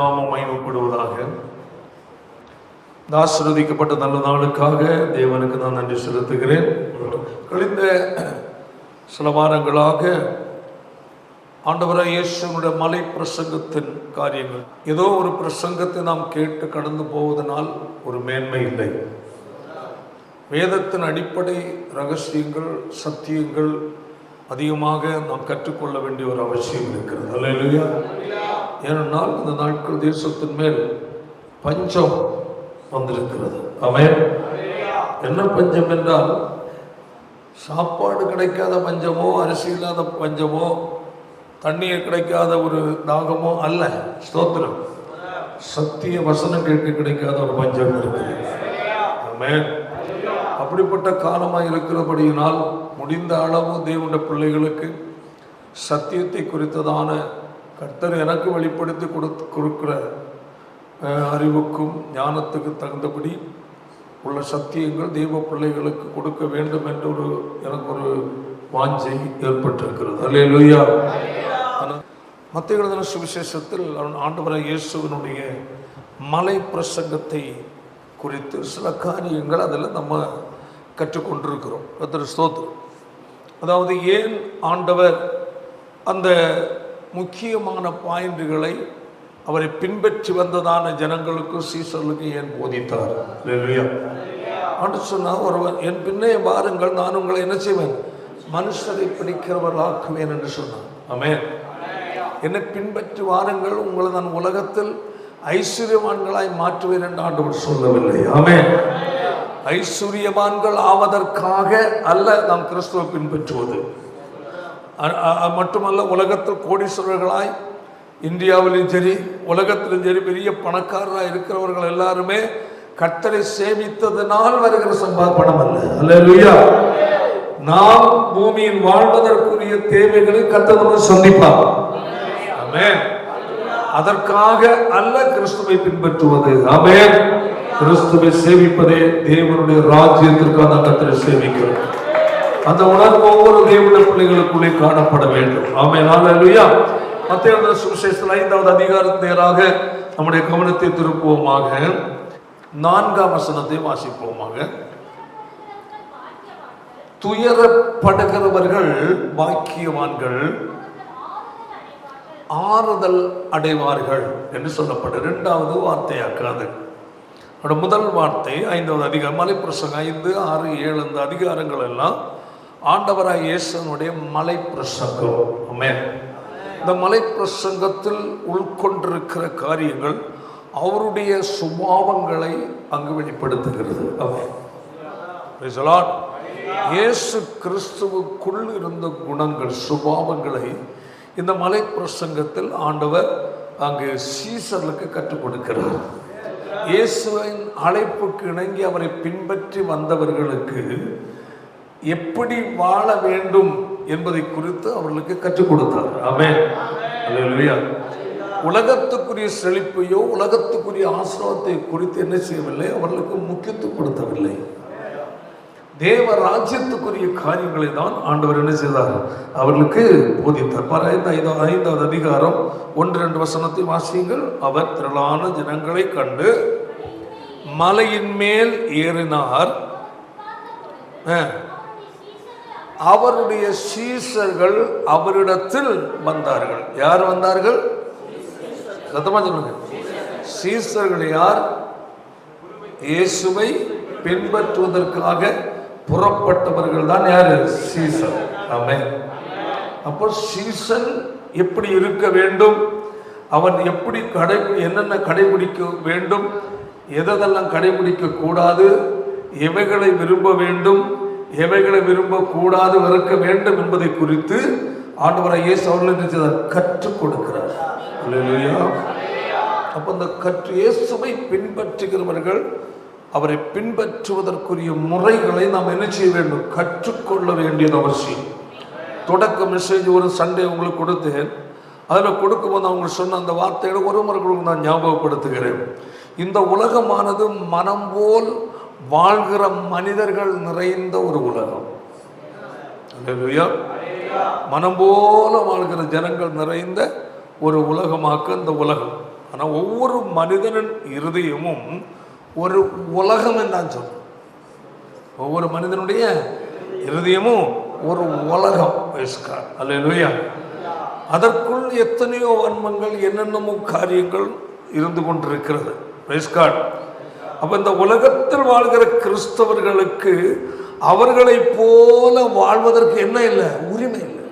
நாமம் மகிமைப்படுவதாக. ஆசீர்வதிக்கப்பட்ட நல்ல நாளுக்காக தேவனுக்கு நான் நன்றி செலுத்துகிறேன். கழிந்த சில வாரங்களாக ஆண்டவராகிய இயேசுவினுடைய மலை பிரசங்கத்தின் காரியங்கள், ஏதோ ஒரு பிரசங்கத்தை நாம் கேட்டு கடந்து போவதனால் ஒரு மேன்மை இல்லை. வேதத்தின் அடிப்படை ரகசியங்கள், சத்தியங்கள் அதிகமாக நாம் கற்றுக்கொள்ள வேண்டிய ஒரு அவசியம் இருக்கிறது. அல்லேலூயா. ஏனென்றால் இந்த நாட்கள் தேசத்தின் மேல் பஞ்சம் வந்திருக்கிறது. ஆமென். என்ன பஞ்சம் என்றால், சாப்பாடு கிடைக்காத பஞ்சமோ, அரிசி இல்லாத பஞ்சமோ, தண்ணீர் கிடைக்காத ஒரு தாகமோ அல்ல. ஸ்தோத்திரம். சத்திய வசனம் கேட்க கிடைக்காத ஒரு பஞ்சம் இருக்குது. ஆமென். அப்படிப்பட்ட காலமாக இருக்கிறபடியினால் முடிந்த அளவு தேவனுடைய பிள்ளைகளுக்கு சத்தியத்தை குறித்ததான கர்த்தர் எனக்கு வெளிப்படுத்தி கொடுக்கிற அறிவுக்கும் ஞானத்துக்கு தகுந்தபடி உள்ள சத்தியங்கள் தேவ பிள்ளைகளுக்கு கொடுக்க வேண்டும் என்ற எனக்கு ஒரு வாஞ்சை ஏற்பட்டிருக்கிறது. அல்லேலூயா. மத்தேயு எழுதின சுவிசேஷத்தில் ஆண்டவராகிய இயேசுவினுடைய மலை பிரசங்கத்தை குறித்து சில காரியங்கள் அதில் நம்ம கற்றுக்கொண்டிருக்கிறோம். கர்த்தர் ஸ்தோத்திரம். அதாவது ஏன் ஆண்டவர் அந்த முக்கியமான பாயிண்டுகளை அவரை பின்பற்றி வந்ததான ஜனங்களுக்கு, சீசர்களுக்கு ஏன் போதித்தார்? அல்லேலூயா. ஆண்டவர் சொன்னார், ஒருவர் என் பின்னே வாருங்கள், நான் உங்களை என்ன செய்வேன்? மனுஷரை பிடிக்கிறவர்களாக்குவேன் என்று சொன்னார். ஆமென். என்னை பின்பற்றி வாருங்கள், உங்களை நான் உலகத்தில் ஐஸ்வர்யவான்களாய் மாற்றுவேன் என்று ஆண்டவர் சொல்லவில்லை. ஆமென். ஐஸ்வர்யவான்கள் ஆவதற்காக அல்ல நாம் கிறிஸ்துவை பின்பற்றுவது. மட்டுமல்ல, உலகத்தில் கோடீஸ்வரர்களாய், இந்தியாவிலும் சரி உலகத்திலும் சரி பெரிய பணக்காரராக இருக்கிறவர்கள் எல்லாருமே கர்த்தரை சேமித்ததனால் வருகிற பணம் அல்ல. அல்லேலூயா. நாம் பூமியில் வாழ்வதற்குரிய தேவைகளை கர்த்தர் சந்திப்பார். ஆமென். அதற்காக அல்ல கிறிஸ்துவை பின்பற்றுவது. ஆமென். கிறிஸ்துவை சேவிப்பதே தேவனுடைய ராஜ்யத்திற்காக கர்த்தரை சேவிக்கிறோம். அந்த உணர்வு ஒவ்வொரு தேவனுடைய பிள்ளைகளுக்குள்ளே காணப்பட வேண்டும். ஆமென். அல்லேலூயா. மத்தேயு எழுதின சுவிசேஷத்தில் 5வது அதிகாரத்துக்கு நேராக நம்முடைய கவனத்தை திருப்புவோமாக. 4ஆம் வசனத்தை வாசிப்போமாக. துயரப்படுகிறவர்கள் பாக்கியவான்கள், ஆறுதல் அடைவார்கள் என்று சொல்லப்படும் 2வது வார்த்தையாக்காது. முதல் வார்த்தை 5வது அதிகாரம் மலை பிரசங்கம் 5, 6, 7 இந்த அதிகாரங்கள் எல்லாம் ஆண்டவராகிய இயேசுவினுடைய மலை பிரசங்கம். ஆமென். இந்த மலை பிரசங்கத்தில் உள்கொண்டிருக்கிற காரியங்கள் அவருடைய சுபாவங்களை அங்கு வெளிப்படுத்துகிறது. ஆமென். Praise the Lord. இயேசு கிறிஸ்துவுக்குள் இருந்த குணங்கள், சுபாவங்களை இந்த மலை பிரசங்கத்தில் ஆண்டவர் அங்கு சீசர்களுக்கு கற்றுக் கொடுக்கிறார். இயேசுவின் அழைப்புக்கு இணங்கி அவரை பின்பற்றி வந்தவர்களுக்கு எப்படி வாழ வேண்டும் என்பதை குறித்து அவர்களுக்கு கற்றுக் கொடுத்தார். ஆமென். அல்லேலூயா. உலகத்துக்குரிய செழிப்பையோ உலகத்துக்குரிய ஆசீர்வாதத்தை குறித்து என்ன செய்யவில்லை, அவர்களுக்கு முக்கியத்துவம் கொடுத்தவில்லை. தேவ ராஜ்யத்துக்குரிய காரியங்களை தான் ஆண்டவர் என்ன செய்தார், அவர்களுக்கு போதித்தார். 5வது அதிகாரம் 1-2 வசனத்தை வாசியுங்கள். அவர் திரளான ஜனங்களை கண்டு மலையின் மேல் ஏறினார். அவருடைய சீஷர்கள் அவரிடத்தில் வந்தார்கள். யார் வந்தார்கள்? சத்தமா சொல்லுங்க. சீஷர்கள் யார்? இயேசுவை பின்பற்றுவதற்காக புறப்பட்டவர்கள் தான் யாரு? சீசன். ஆமென். அப்போ சீசன் எப்படி இருக்க வேண்டும், அவன் எப்படி என்னென்ன கடைபிடிக்க வேண்டும், எதெல்லாம் கடைபிடிக்க கூடாது, எவைகளை விரும்ப வேண்டும், எவைகளை விரும்பக்கூடாது, வெறுக்க வேண்டும் என்பதை குறித்து ஆண்டவராகிய இயேசு அவர்களுக்கு கற்றுக் கொடுக்கிறார். அல்லேலூயா. அப்போ இந்த இயேசுவை பின்பற்றுகிறவர்கள் அவரை பின்பற்றுவதற்குரிய முறைகளை நாம் என்ன செய்ய வேண்டும், கற்றுக்கொள்ள வேண்டியது அவசியம். தொடக்க மெசேஜ் ஒரு சண்டே உங்களுக்கு கொடுத்தேன். அதில் கொடுக்கும்போது அவங்க சொன்ன அந்த வார்த்தைகளை ஒரு முறை கொடுக்க நான் ஞாபகப்படுத்துகிறேன். இந்த உலகமானது மனம் போல் வாழ்கிற மனிதர்கள் நிறைந்த ஒரு உலகம். அல்லேலூயா. மனம் போல வாழ்கிற ஜனங்கள் நிறைந்த ஒரு உலகமாக்க இந்த உலகம். ஆனா ஒவ்வொரு மனிதனின் இருதயமும் ஒரு உலகம் என்றான் சொல்றோம். ஒவ்வொரு மனிதனுடைய இருதயமும் ஒரு உலகம். அல்லேலூயா. அதற்குள் எத்தனையோ வன்மங்கள், என்னென்னமோ காரியங்கள் இருந்து கொண்டிருக்கிறது. அப்ப இந்த உலகத்தில் வாழ்கிற கிறிஸ்தவர்களுக்கு அவர்களை போல வாழ்வதற்கு என்ன இல்லை? உரிமை இல்லை.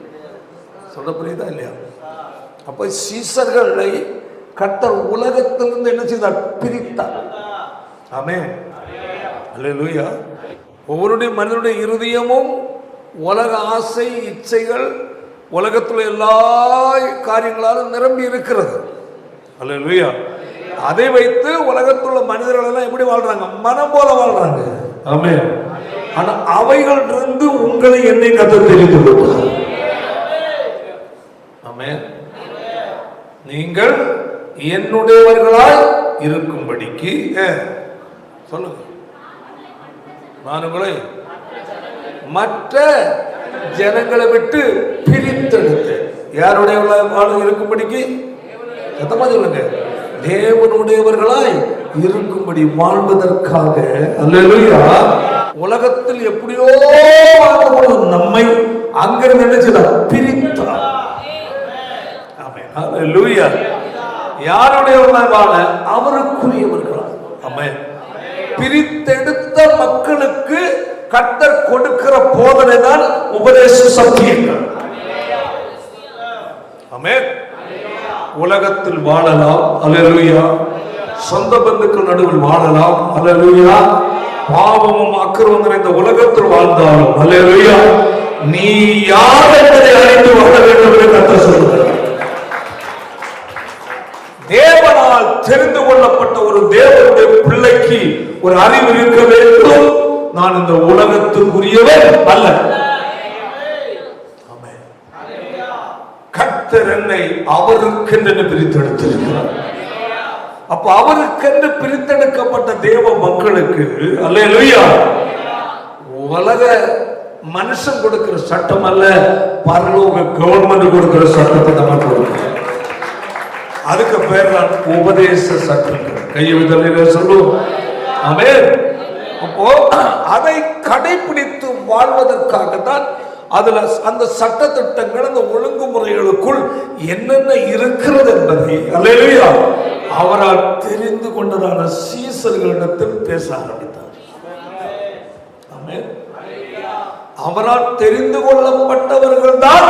சொல்ல புரியுதா இல்லையா? அப்ப சீசர்களை கர்த்தர் உலகத்திலிருந்து என்ன செய்தார்? பிரித்தார். ஆமென். அல்லேலூயா. ஒவ்வொருடைய மனிதனுடைய இருதயமும் உலக ஆசை, இச்சைகள், உலகத்தில் எல்லா காரியங்களாலும் நிரம்பி இருக்கிறது. அல்லேலூயா. அதை வைத்து உலகத்தில் உள்ள மனிதர்கள் எல்லாம் எப்படி வாழ்றாங்க? மனம் போல வாழ்றாங்க. ஆமென். ஆனா அவைகள் இருந்து உங்களை என்னை கர்த்தர் தெரிந்து கொண்டார். ஆமென். நீங்கள் என்னுடையவர்களாய் இருக்கும்படிக்கு சொல்லுங்க. நான் உங்களை மற்ற ஜனங்களை விட்டு பிரித்தெடுத்து யாருடையவர்களாக இருக்கும்படிக்கு, சத்தமா சொல்லுங்க, தேவனுடையவர்களாய் இருக்கும்படி வாழ்வதற்காக. அல்லேலூயா. உலகத்தில் எப்படியோ நம்மை அங்கிருந்து என்ன செய்தார்? பிரித்தார். ஆமென். அல்லேலூயா. யாருடையவர்களாய் வாழ? அவருக்குரியவர்களாய். ஆமென். பிரித்தெடுத்த மக்களுக்கு கர்த்தர் கொடுக்கிற போதனை தான் உபதேச சத்தியங்கள். ஆமென். உலகத்தில் வாழலாம். அல்லேலூயா. சொந்த பந்துக்கள் நடுவில் வாழலாம். அல்லேலூயா. பாவமும் அக்கிரமம் நிறைந்த உலகத்தில் வாழ்ந்தாலும் அல்லேலூயா, நீ யார் என்பதை அறிந்து வாழ வேண்டும் என்று கர்த்தர் சொல்கிறார். தேவனால் தெரிந்து கொள்ளப்பட்ட ஒரு தேவனுடைய பிள்ளைக்கு ஒரு அறிவு இருக்க வேண்டும். நான் இந்த உலகத்துக்குரியவன் அல்ல. கர்த்தர் என்னை அவருக்கென்று பிரித்தெடுத்திருக்கிறார். அப்ப அவருக்கென்று பிரித்தெடுக்கப்பட்ட தேவ மக்களுக்கு அல்லேலூயா, உலக மனுஷன் கொடுக்கிற சட்டம் அல்ல, பரலோக கவர்மெண்ட் கொடுக்கிற சட்டத்தை நம்ம கொடுக்கிறோம். அதுக்கு பேர் தான் உபதேச சட்டங்கள். கையெழுத்தலிலே சொல்லுவோம். ஆமென். அப்போ அதை கடைபிடித்து வாழ்வதற்காக தான் அதுல அந்த சட்ட திட்டங்கள், அந்த ஒழுங்குமுறைகளுக்குள் என்னென்ன இருக்கிறது என்பதை அல்லேலூயா அவரால் தெரிந்து கொண்டதான சீசர்களிடத்தில் பேச ஆரம்பித்தார். ஆமென். அவரால் தெரிந்து கொள்ளப்பட்டவர்கள் தான்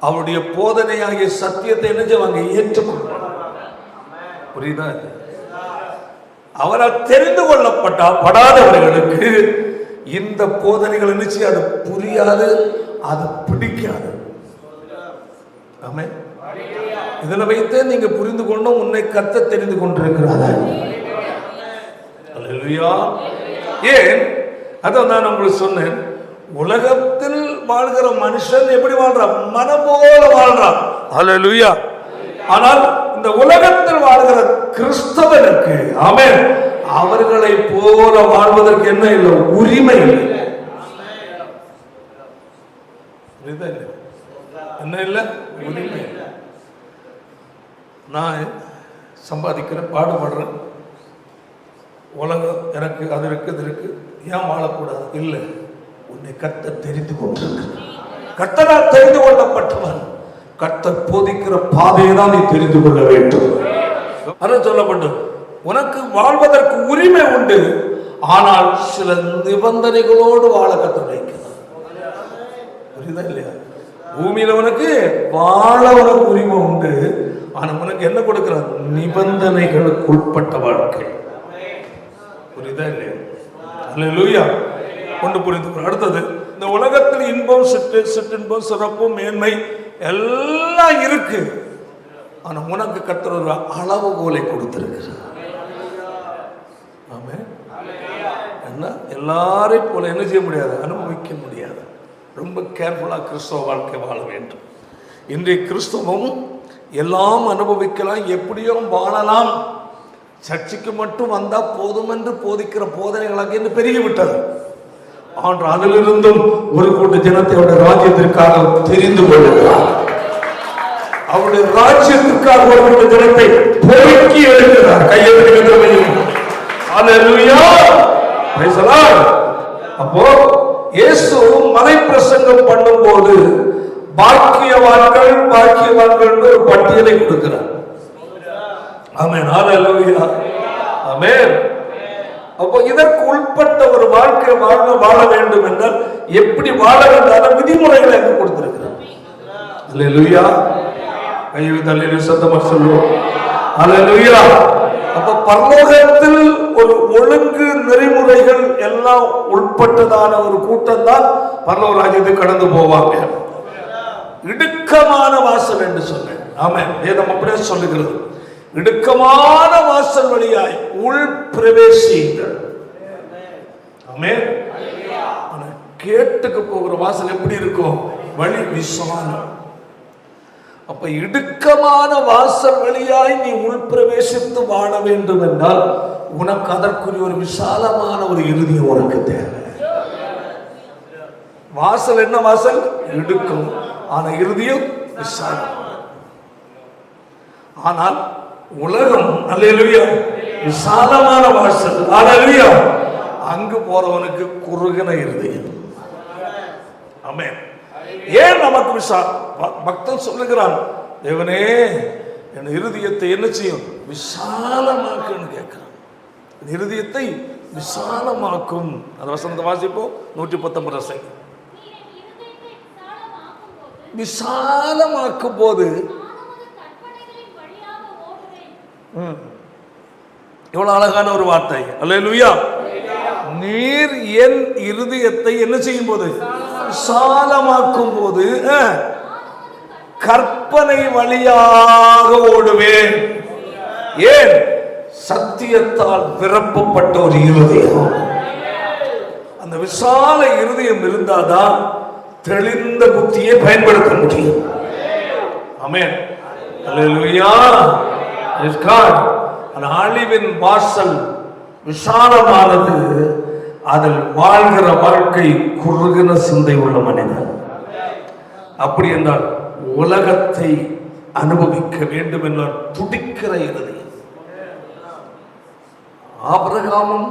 அவருடைய போதனையாகிய சத்தியத்தை என்ன செய்வாங்க? ஏற்றுக்கொள்வாங்க. புரியுதா? அவரால் தெரிந்து கொள்ளப்படாதவர்களுக்கு இந்த போதனைகள் நினைச்சு அது புரியாது, அது பிடிக்காது. ஆமென். இதனை வைத்து நீங்க புரிந்து கொண்டும் உன்னை கர்த்தர் தெரிந்து கொண்டிருக்கிறாரா? அல்லேலூயா. ஏன்? அதான் நான் உங்களுக்கு சொன்னேன், உலகத்தில் வாழ்கிற மனுஷன் எப்படி வாழ்றான்? மனம் போல வாழ்றான். அல்லேலூயா. ஆனால் இந்த உலகத்தில் வாழ்கிற கிறிஸ்தவனுக்கு ஆமென், அவர்களை போல வாழ்வதற்கு என்ன இல்லை? உரிமை இல்லை. என்ன இல்லை? உரிமை. நான் சம்பாதிக்கிறேன், பாடுபடுறேன், உலகம் எனக்கு அது இருக்கு, இது இருக்கு, ஏன் வாழக்கூடாது? இல்லை, உன்னை கர்த்தர் தெரிந்து கொண்டிருக்கிறார். கர்த்தரால் தெரிந்து கொள்ளப்பட்டவன் கர்த்தர் போதிக்கிற பாதையை தான் நீ தெரிந்து கொள்ள வேண்டும். அது சொல்லப்பட்டது. உனக்கு வாழ்வதற்கு உரிமை உண்டு, ஆனால் சில நிபந்தனைகளோடு வாழ கர்த்தர் வைக்கிறார். புரியுதா இல்லையா? பூமியில உனக்கு வாழ உனக்கு உரிமை உண்டு, ஆனா உனக்கு என்ன கொடுக்கிறார்? நிபந்தனைகளுக்கு உட்பட்ட வாழ்க்கை. புரியுதா இல்லையா? அல்லேலூயா. கொண்டு புரிந்து. அடுத்தது, இந்த உலகத்தில் இன்பம், சிற்றின்பம், சிறப்பும், மேன்மை எல்லாம் இருக்கு, ஆனா உனக்கு கர்த்தர் ஒரு அளவுகோலை கொடுத்திருக்கிறார். ஆமென். என்ன எல்லாரையும் போல என்ன செய்ய முடியாது? அனுபவிக்க முடியாது. ரொம்ப கேர்ஃபுல்லா கிறிஸ்தவ வாழ்க்கை வாழ வேண்டும். இன்றைய கிறிஸ்தவம் எல்லாம் அனுபவிக்கலாம், எப்படியும் வாழலாம், சர்ச்சைக்கு மட்டும் வந்தா போதும் என்று போதிக்கிற போதனைகளாக என்று பெருகிவிட்டது. ஆனால் அதிலிருந்தும் ஒரு கூட்ட ஜனத்தை அவருடைய ராஜ்யத்திற்காக தெரிந்து கொள்கிறார். அவருடைய ராஜ்யத்திற்காக ஒரு கூட்ட ஜனத்தை அப்போ இயேசு மலை பிரசங்கம் பண்ணும் போது பாக்கியவான்கள் ஒரு பட்டியலை கொடுக்கிறார். ஆமென், ஹல்லேலூயா, ஆமென். அப்போ இதற்கு உட்பட்ட ஒரு வாழ்க்கை வாழ வேண்டும் என்றால் எப்படி வாழ வேண்டும் விதிமுறைகளை அங்கு கொடுத்திருக்கிறார். ஹல்லேலூயா, கையை தள்ளி சத்தமா சொல்லுவோம். ஹல்லேலூயா. அப்ப பரலோகத்தில் ஒரு ஒழுங்கு நெறிமுறைகள் எல்லாம் உட்பட்டதான ஒரு கூட்டம் தான் பரலோக ராஜ்யத்துக்கு கடந்து போவாங்க. இடுக்கமான வாசல் என்று சொன்னேன். ஆமென், வேதம் அப்படியே சொல்லுகிறது. இடுக்கமான வாசல் வழியாய் உள் பிரவேசிங்கள். ஆமென். கேட்டுக்கு போகிற வாசல் எப்படி இருக்கும்? வழி விசாலம். அப்ப இடுக்கமான வாசல் வழியாய் நீ உள் பிரவேசித்து வாழ வேண்டும் என்றால் உனக்கு அதற்குரிய ஒரு விசாலமான ஒரு இறுதியம் உனக்கு தேவை. வாசல் என்ன வாசல்? இடுக்கம். ஆனா இறுதியம் விசாலம். ஆனால் உலகம் அல்லேலூயா விசாலமான வாசல். அல்லேலூயா. அங்கு போறவனுக்கு குறுகின இருதயம். ஆமென். ஏன் நமக்கு பக்தன் சொல்லுகிறான், தேவனே என் இருதயத்தை என்ன செய்யும்? விசாலமாக்குன்னு கேட்கிறான். இருதயத்தை விசாலமாக்கும். அந்த வசனத்தை வாசிப்போம். 119 விசாலமாக்கும் போது எவ்வளவு அழகான ஒரு வார்த்தை. அல்லேலூயா. நீர் என் இருதயத்தை என்ன செய்யும் போது? விசாலமாக்கும் போது கற்பனை வழியாக ஓடுவேன். ஏன்? சத்தியத்தால் விரப்பப்பட்ட ஒரு இருதயம். அந்த விசால இருதயம் இருந்தாதான் தெளிந்த புத்தியை பயன்படுத்த முடியும். ஆமென், அல்லேலூயா. அழிவின் வாசல் விசாலமானது. அதில் வாழ்கிற வாழ்க்கை குறுகின சிந்தை உள்ள மனிதன். அப்படி என்றால் உலகத்தை அனுபவிக்க வேண்டும் என்றால் துடிக்கிற இருதயம். ஆபிரகாமும்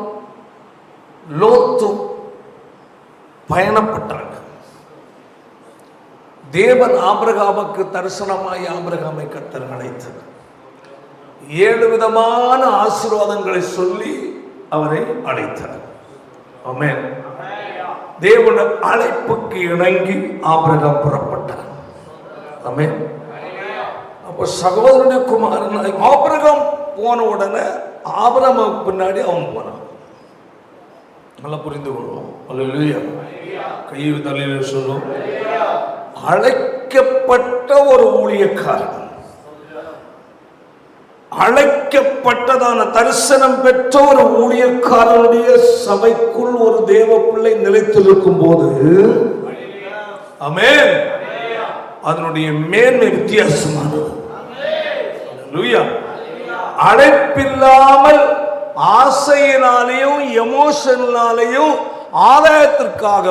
லோத்தும் பயணப்பட்டாங்க. தேவன் ஆபிரகாமுக்கு தரிசனமாய் ஆபிரகாமை கர்த்தர் அழைத்தார். 7 விதமான ஆசீர்வாதங்களை சொல்லி அவரை அழைத்தார். ஆமென். தேவனுடைய அழைப்புக்கு இணங்கி ஆபிரகாம் புறப்பட்டார். ஆமென். அப்ப சகோதரனுடைய குமாரன் ஆபிரகாம் போன உடனே ஆபிரகாமுக்கு பின்னாடி அவன் போனான். நல்லா புரிந்து கொள்வோம். அல்லேலூயா. கையை தலையில சொல்லும். அழைக்கப்பட்ட ஒரு ஊழியக்காரன், அழைக்கப்பட்டதான தரிசனம் பெற்ற ஒரு ஊழியக்காரனுடைய சபைக்குள் ஒரு தேவ பிள்ளை நிலைத்திருக்கும் போது ஆமென், அதனுடைய மேன்மை வித்தியாசமானது. அழைப்பில்லாமல் ஆசையினாலேயும் எமோஷனாலேயும் ஆதாயத்திற்காக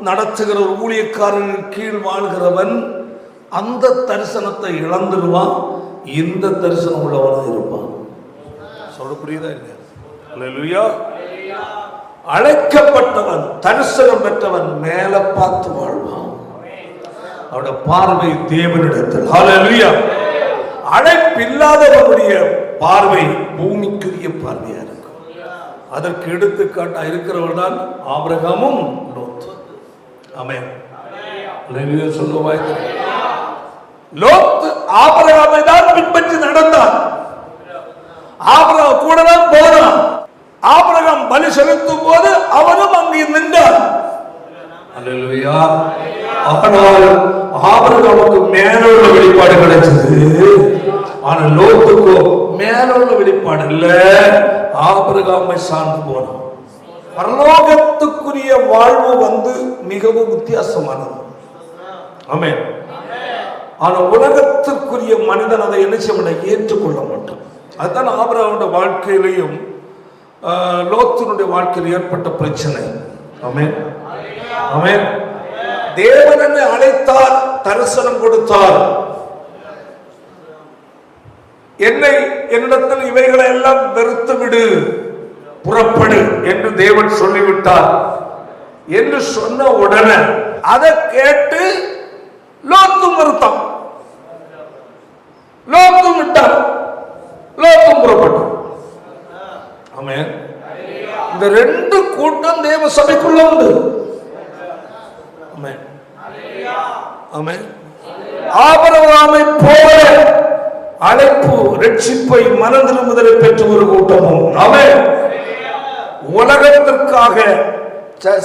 நடத்துகிற ஒரு ஊழியக்காரன் கீழ் வாழ்கிறவன் அந்த தரிசனத்தை இழந்துடுவான். இந்த தரிசனம் உள்ளவனாக இருப்பான். சொல்ல புரியுதா இல்லையா? அல்லேலூயா. அழைக்கப்பட்டவன் தரிசனம் பெற்றவன் மேல பார்த்து வாழ்வான். அவருடைய பார்வை தேவனிடத்தில். அல்லேலூயா. அழைப்பில்லாதவனுடைய பார்வை பூமிக்குரிய பார்வையா இருக்கும். அதற்கு எடுத்துக்காட்டா இருக்கிறவன் தான் ஆபிரகாமும் லோத்து. ஆமென். அல்லேலூயா சொல்லுவாய். லோத்து ஆபிரகாமை தான் பின்பற்றி நடந்தான். ஆபிரகாம் கூட தான் போனான். ஆபிரகாம் பலி செலுத்தும் போது அவனும் அங்கே நின்றான். அல்லேலூயா. ஆனால் ஆபிரகாமுக்கு மேலுள்ள வெளிப்பாடு கிடைச்சது. ஆனால் லோத்துக்கு மேலுள்ள வெளிப்பாடு இல்ல. ஆபிரகாமை சார்ந்து போனான். பரலோகத்துக்குரிய வாழ்வு வந்து மிகவும் வித்தியாசமானது. ஆமென். ஆனால் உலகத்திற்குரிய மனிதன் அதை என்ன செய்ய மாட்டான்? ஏற்றுக்கொள்ள மாட்டான். அதுதான் ஆபிரகாமுடைய வாழ்க்கையிலையும் லோத்தினுடைய வாழ்க்கையில் ஏற்பட்ட பிரச்சனை. ஆமென். ஆமென். தேவன் என்னை அழைத்தார், தரிசனம் கொடுத்தார். என்னிடத்தில் இவைகளை எல்லாம் வெறுத்து விடு, புறப்படு என்று தேவன் சொல்லிவிட்டார் என்று சொன்ன உடனே அதை கேட்டு லோத்தும் மறுத்தான், லோத்தும் விட்டார், லோத்தும் புறப்பட்டார். ஆமென். இந்த ரெண்டு கூட்டம் தேவ சபைக்குள்ள உண்டு. ஆமென். ஆமென். ஆபிரகாமை போல அழைப்பு, ரட்சிப்பை, மனதிரும்புதலை பெற்ற ஒரு கூட்டமும், ஆமென், உலகத்திற்காக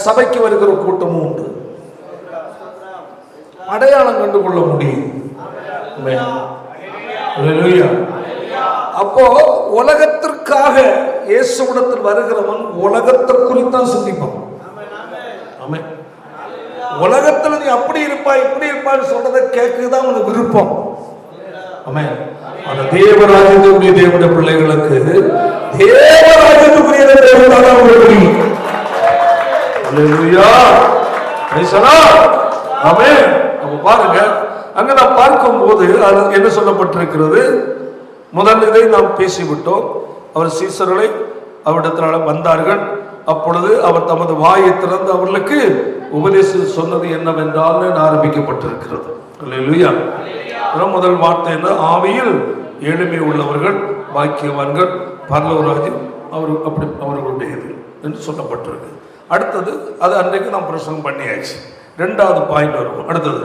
சபைக்கு வருகிற கூட்டமும் உண்டு. அடையாளம் கண்டுகொள்ள முடியும். அப்போ உலகத்திற்காக இயேசுவிடத்தில் வருகிறவன் உலகத்தை குறித்தான் சிந்திப்பான். ஆமென். உலகத்தில் நீ அப்படி இருப்பாய் இப்படி இருப்பாய் சொல்றதை கேட்குதான் உனக்கு விருப்பம். ஆமென். ஆனா தேவராஜ்யத்துக்குரிய தேவனுடைய பிள்ளைகளுக்கு தேவராஜ்யத்துக்குரிய தேவனாக முடியும். அல்லேலூயா. ஆமென். அப்ப பாருங்க, அங்க நாம் பார்க்கும் போது என்ன சொல்லப்பட்டிருக்கிறது? முதல் இதை நாம் பேசிவிட்டோம். அவர் சீசர்களை அவரிடத்தில் வந்தார்கள். அப்பொழுது அவர் தமது வாயை திறந்து அவர்களுக்கு உபதேசம் சொன்னது என்னவென்றால் ஆரம்பிக்கப்பட்டிருக்கிறது. அல்லேலூயா. முதல் வார்த்தை என்ன? ஆவியில் எளிமை உள்ளவர்கள் பாக்கியவான்கள், பரலோக ராஜ்யம் அவர்களுடையது என்று சொல்லப்பட்டிருக்கு. அடுத்தது அது அன்றைக்கு நாம் பிரசங்கம் பண்ணியாச்சு. ரெண்டாவது பாயிண்ட் வரும். அடுத்தது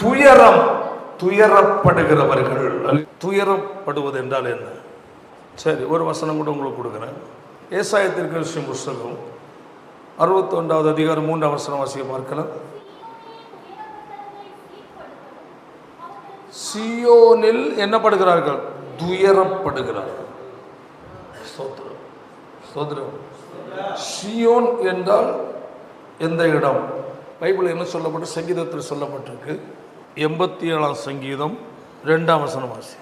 துயரம், துயரப்படுகிறவர்கள். துயரப்படுவது என்றால் என்ன? சரி, ஒரு வசனம் கூட உங்களுக்கு கொடுக்குறேன். ஏசாயா தீர்க்கதரிசி புஸ்தகம் 61வது அதிகாரம் 3ஆம் வசனம் வாசிக்க பார்க்கலாம். சியோனில் என்ன படுகிறார்கள்? துயரப்படுகிறார்கள். ஸ்தோத்திரம், ஸ்தோத்திரம். சியோன் என்றால் எந்த இடம்? பைபிள் என்ன சொல்லப்பட்டு சங்கீதத்தில் சொல்லப்பட்டிருக்கு. 87ஆம் சங்கீதம் 2ஆம் வசனம் வாசி.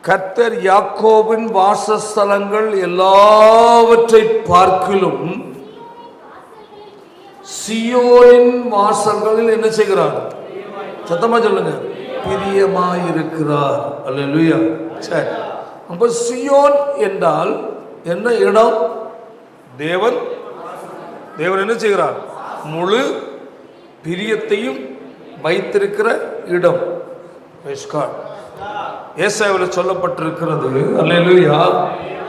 கர்த்தர் யாக்கோபின் வாசஸ்தலங்கள் எல்லாவற்றை பார்க்கிலும் சியோனின் வாசல்களில் என்ன செய்கிறார்? சத்தமா சொல்லுங்க, பிரியமாயிருக்கிறார். அல்லேலூயா. சரி, அப்ப சியோன் என்றால் என்ன இடம்? தேவன் என்ன செய்கிறார்? முழு பிரியத்தையும் வைத்திருக்கிற இடம். ஏசாயாவில் சொல்லப்பட்டிருக்கிறது. அல்லேலூயா.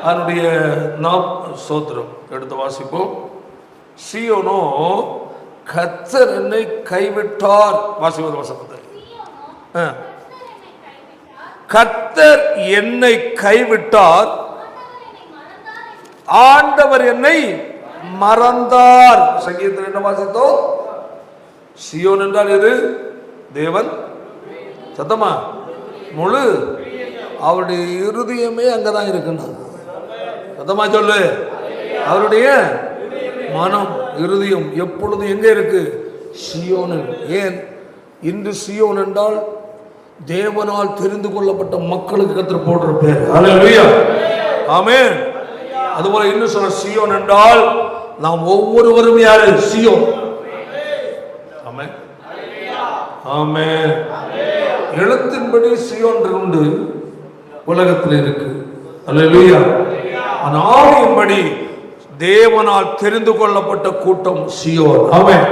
அதனுடைய ஸ்தோத்திரம் எடுத்து வாசிப்போம். சியோனோ கர்த்தர் என்னை கைவிட்டார். வாசிப்பது வசனத்தை. கர்த்தர் என்னை கைவிட்டார், ஆண்டவர் என்னை மறந்தார். சங்கீதத்தில் என்ன வாசித்தோம்? சியோன் என்றால் எது? தேவன். சத்தமா முழு அவருடைய இருதயமே அங்கதான் இருக்குன்னு. சத்தமா சொல்லு. அவருடைய மனம், இருதயம் எப்பொழுது எங்க இருக்கு? சியோனில். ஏன் இன்று சியோன் என்றால் தேவனால் தெரிந்து கொள்ளப்பட்ட மக்களுக்கு கர்த்தர் போடுற பேர். அல்லேலூயா. ஆமென். அதுபோல இன்னும் சொல்ற சியோன் என்றால் நாம் ஒவ்வொருவரும் யாரு? சியோன். ஆமென். ஆமென். எழுத்தின்படி சியோன் உண்டு, உலகத்தில் இருக்கு. அல்லேலூயா. ஆவியின்படி தேவனால் தெரிந்து கொள்ளப்பட்ட கூட்டம் சியோன். ஆமென்.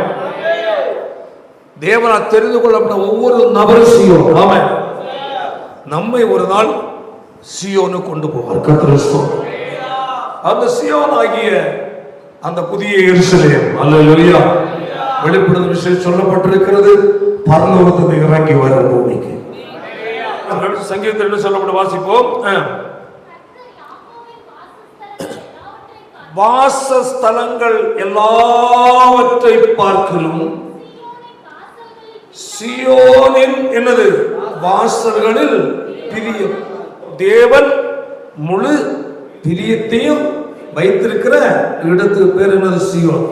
தேவனால் தெரிந்து கொள்ளப்பட்ட ஒவ்வொரு நபரும் சியோன். ஆமென். நம்மை ஒரு நாள் சியோனு கொண்டு போவார் கர்த்தர். அந்த சியோன் ஆகிய அந்த புதிய எருசலேம், அல்லேலூயா, வெளிப்படுத்தும் விஷயம் சொல்லப்பட்டிருக்கிறது. பரலோகத்தில் இறங்கி வர பூமிக்கு. சங்கீதத்தில் என்ன சொல்லப்பட்ட வாசிப்போம். வாசஸ்தலங்கள் எல்லாவற்றை பார்க்கலும் சியோனின் என்னது? வாசல்களில் பிரியம். தேவன் முழு பிரியத்தையும் வைத்திருக்கிற இடத்துக்கு பேர் என்னது? சியோன்.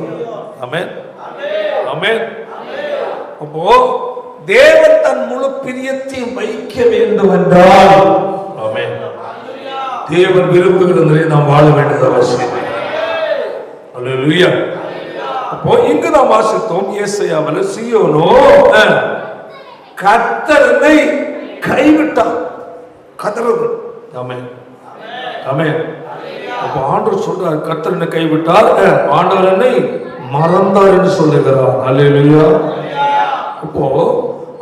ஆமென். ஆமென். அப்போ தேவன் தன் முழு பிரியத்தையும் வைக்க வேண்டும் என்றால், ஆமென், தேவன் விரும்புகிற நிலையை நாம் வாழ வேண்டியது அவசியம். அல்லேலூயா. அப்போ இங்கு நாம் வாசித்தோம் ஏசாயாவில் சியோனோ கர்த்தர் என்னை கைவிட்டார். கதறுது. ஆமென், ஆமென். அப்ப ஆண்டவர் சொல்றார், கர்த்தர் என்னை கைவிட்டார், ஆண்டவர் என்னை மறந்தார் என்று சொல்லுகிறார். அல்லேலூயா. இப்போ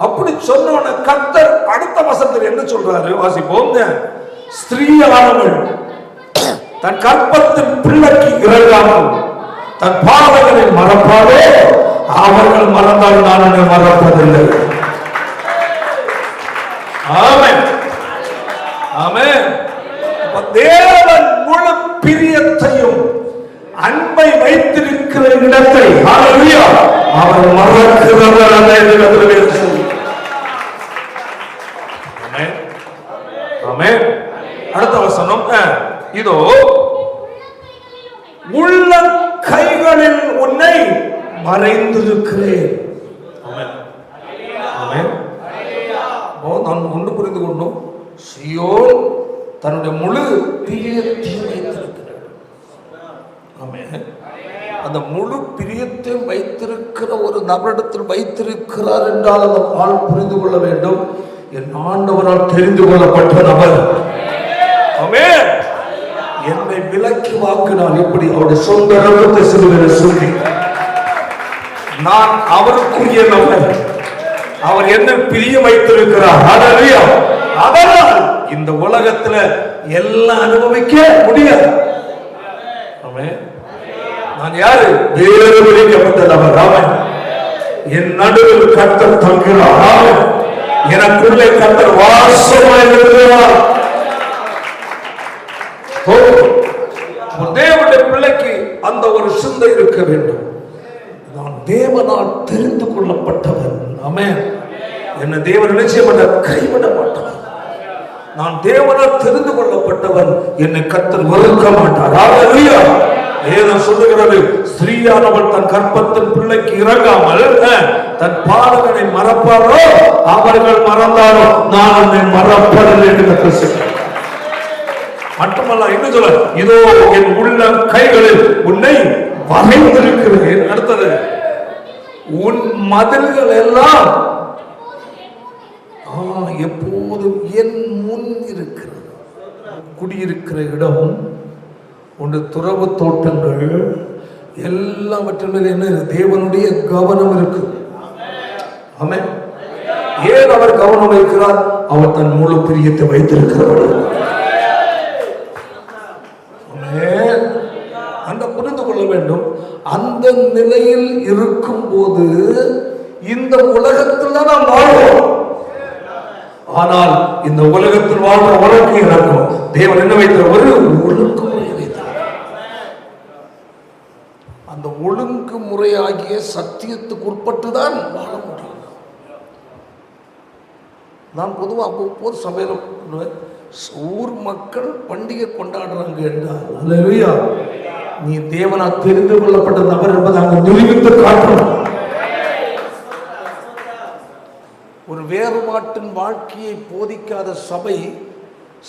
அப்படி சொன்ன கர்த்தர் அடுத்த வசனத்தில் என்ன சொல்றாரு வாசிப்போம். ஸ்திரீயானவள் தன் கற்பத்தின் பிள்ளைக்கு இறங்காமல் தன் பாதங்களை மறப்பாரோ, அவர்கள் மறந்தால் நான் என்னை மறப்பதில்லை. ஆமென், ஆமென். தேவன் முழு பிரியத்தையும் அன்பை வைத்திருக்கிற இடத்தை அவர் மறக்கிறவர் அல்ல என்று வேதம் சொல்லுகிறது. ஆமென், ஆமென். அடுத்த வசனம் இதோ உள்ள கைகளில் உன்னை மறைந்திருக்கிறேன். ஆமென், ஆமென். நான் ஒன்று புரிந்து கொண்டோம், சீயோன் தன்னுடைய முழு பிரியத்தையும் வைத்திருக்கிறார். ஆமென். அந்த முழு பிரியத்தையும் வைத்திருக்கிற ஒரு நபரிடத்தில் வைத்திருக்கிறார் என்றால் அந்த ஆள் புரிந்து கொள்ள வேண்டும், என் ஆண்டவரால் தெரிந்து கொள்ளப்பட்ட நபர். ஆமென். என்னை விலக்கி வாக்கினால் எப்படி அவருடைய சொந்த ரத்தத்தை சிலுவையில் சொல்லி நான் அவருக்குரிய நபர், அவர் என்ன பிரிய வைத்திருக்கிறார். அதனால் இந்த உலகத்துல எல்லாம் அனுபவிக்க முடியாது. நான் யாரு? வேறு விளைக்கப்பட்ட நபர். ஆமென். என் நடுவில் கர்த்தர் தங்குகிறார், எனக்குள்ளே கர்த்தர் வாசமாய் இருக்கிறார். தேவனுடைய பிள்ளைக்கு அந்த ஒரு சிந்தை இருக்க வேண்டும், நான் தேவனால் தெரிந்து கொள்ளப்பட்டவன். ஆமென். என்ன தேவன் நிச்சயமாக கைவிட மாட்டார். நான் தேவனால் தெரிந்து கொள்ளப்பட்டவன், என்னை கர்த்தர் வெறுக்க மாட்டார். ஹல்லேலூயா. வேதம் சொல்லுகிறது, ஸ்திரீயானவள் தன் கற்பத்தின் பிள்ளைக்கு இறங்காமல் தன் பாதங்களை மறப்பாரோ, அவர்கள் மறந்தாரோ நான் என்னை மறப்பதில்லை என்று கர்த்தர் சொல்கிறார். மட்டுமல்ல, இன்னும் சொல்ல, இதோ என் உள்ள கைகளில் உன்னை வரைந்திருக்கிறேன். அடுத்தது, உன் மதில்கள் எல்லாம் எப்போதும் என் முன் இருக்கிறது. குடியிருக்கிற இடம், உன் துறவு தோட்டங்கள் எல்லாவற்றின் மேல் என்ன? தேவனுடைய கவனம் இருக்கு. ஆமென். ஏன் அவர் கவனம் வைக்கிறார்? அவர் தன் முழு பிரியத்தை வைத்திருக்கிறார். அந்த புரிந்து கொள்ள வேண்டும். அந்த நிலையில் இருக்கும் போது இந்த உலகத்தில் தான் நாம் வாழ்வோம். ஆனால் இந்த உலகத்தில் வாழ்ற வாழ்க்கை இருக்கும். தேவன் என்ன வைத்தார்? ஒரு ஒழுங்குமுறை வைத்தார். அந்த ஒழுங்குமுறையாகிய சத்தியத்துக்கு உட்பட்டுதான் வாழ முடியும். நான் பொதுவாக ஒவ்வொரு சபையில ஊர் மக்கள் பண்டிகை கொண்டாடுறாங்க என்றால், அல்லேலூயா, நீ தேவனால் தெரிந்து கொள்ளப்பட்ட நபர் என்பதை அங்கு நிரூபித்து காட்டணும். ஒரு வேறுபாட்டின் வாழ்க்கையை போதிக்காத சபை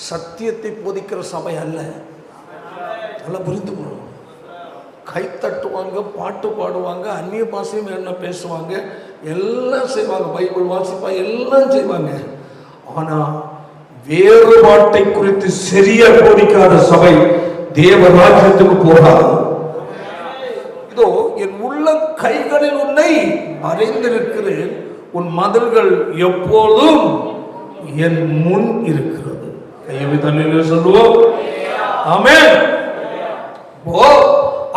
சத்தியத்தை போதிக்கிற சபை அல்ல. நல்லா புரிந்து கொள்ளும். கைத்தட்டுவாங்க, பாட்டு பாடுவாங்க, அந்நிய பாஷையும் என்ன பேசுவாங்க, எல்லாம் செய்வாங்க, பைபிள் வாசிப்பாங்க, எல்லாம் செய்வாங்க. ஆனா வேறுபாட்டை குறித்து சரியா போதிக்காத சபை தேவராஜ்யத்துக்கு போகாது. இதோ என் உள்ள கைகளில் உன்னை மறைந்திருக்கிறேன், உன் மதில்கள் எப்போதும் என் முன் இருக்கிறது. கையை தண்ணியில் சொல்லுவோம். ஆமென்.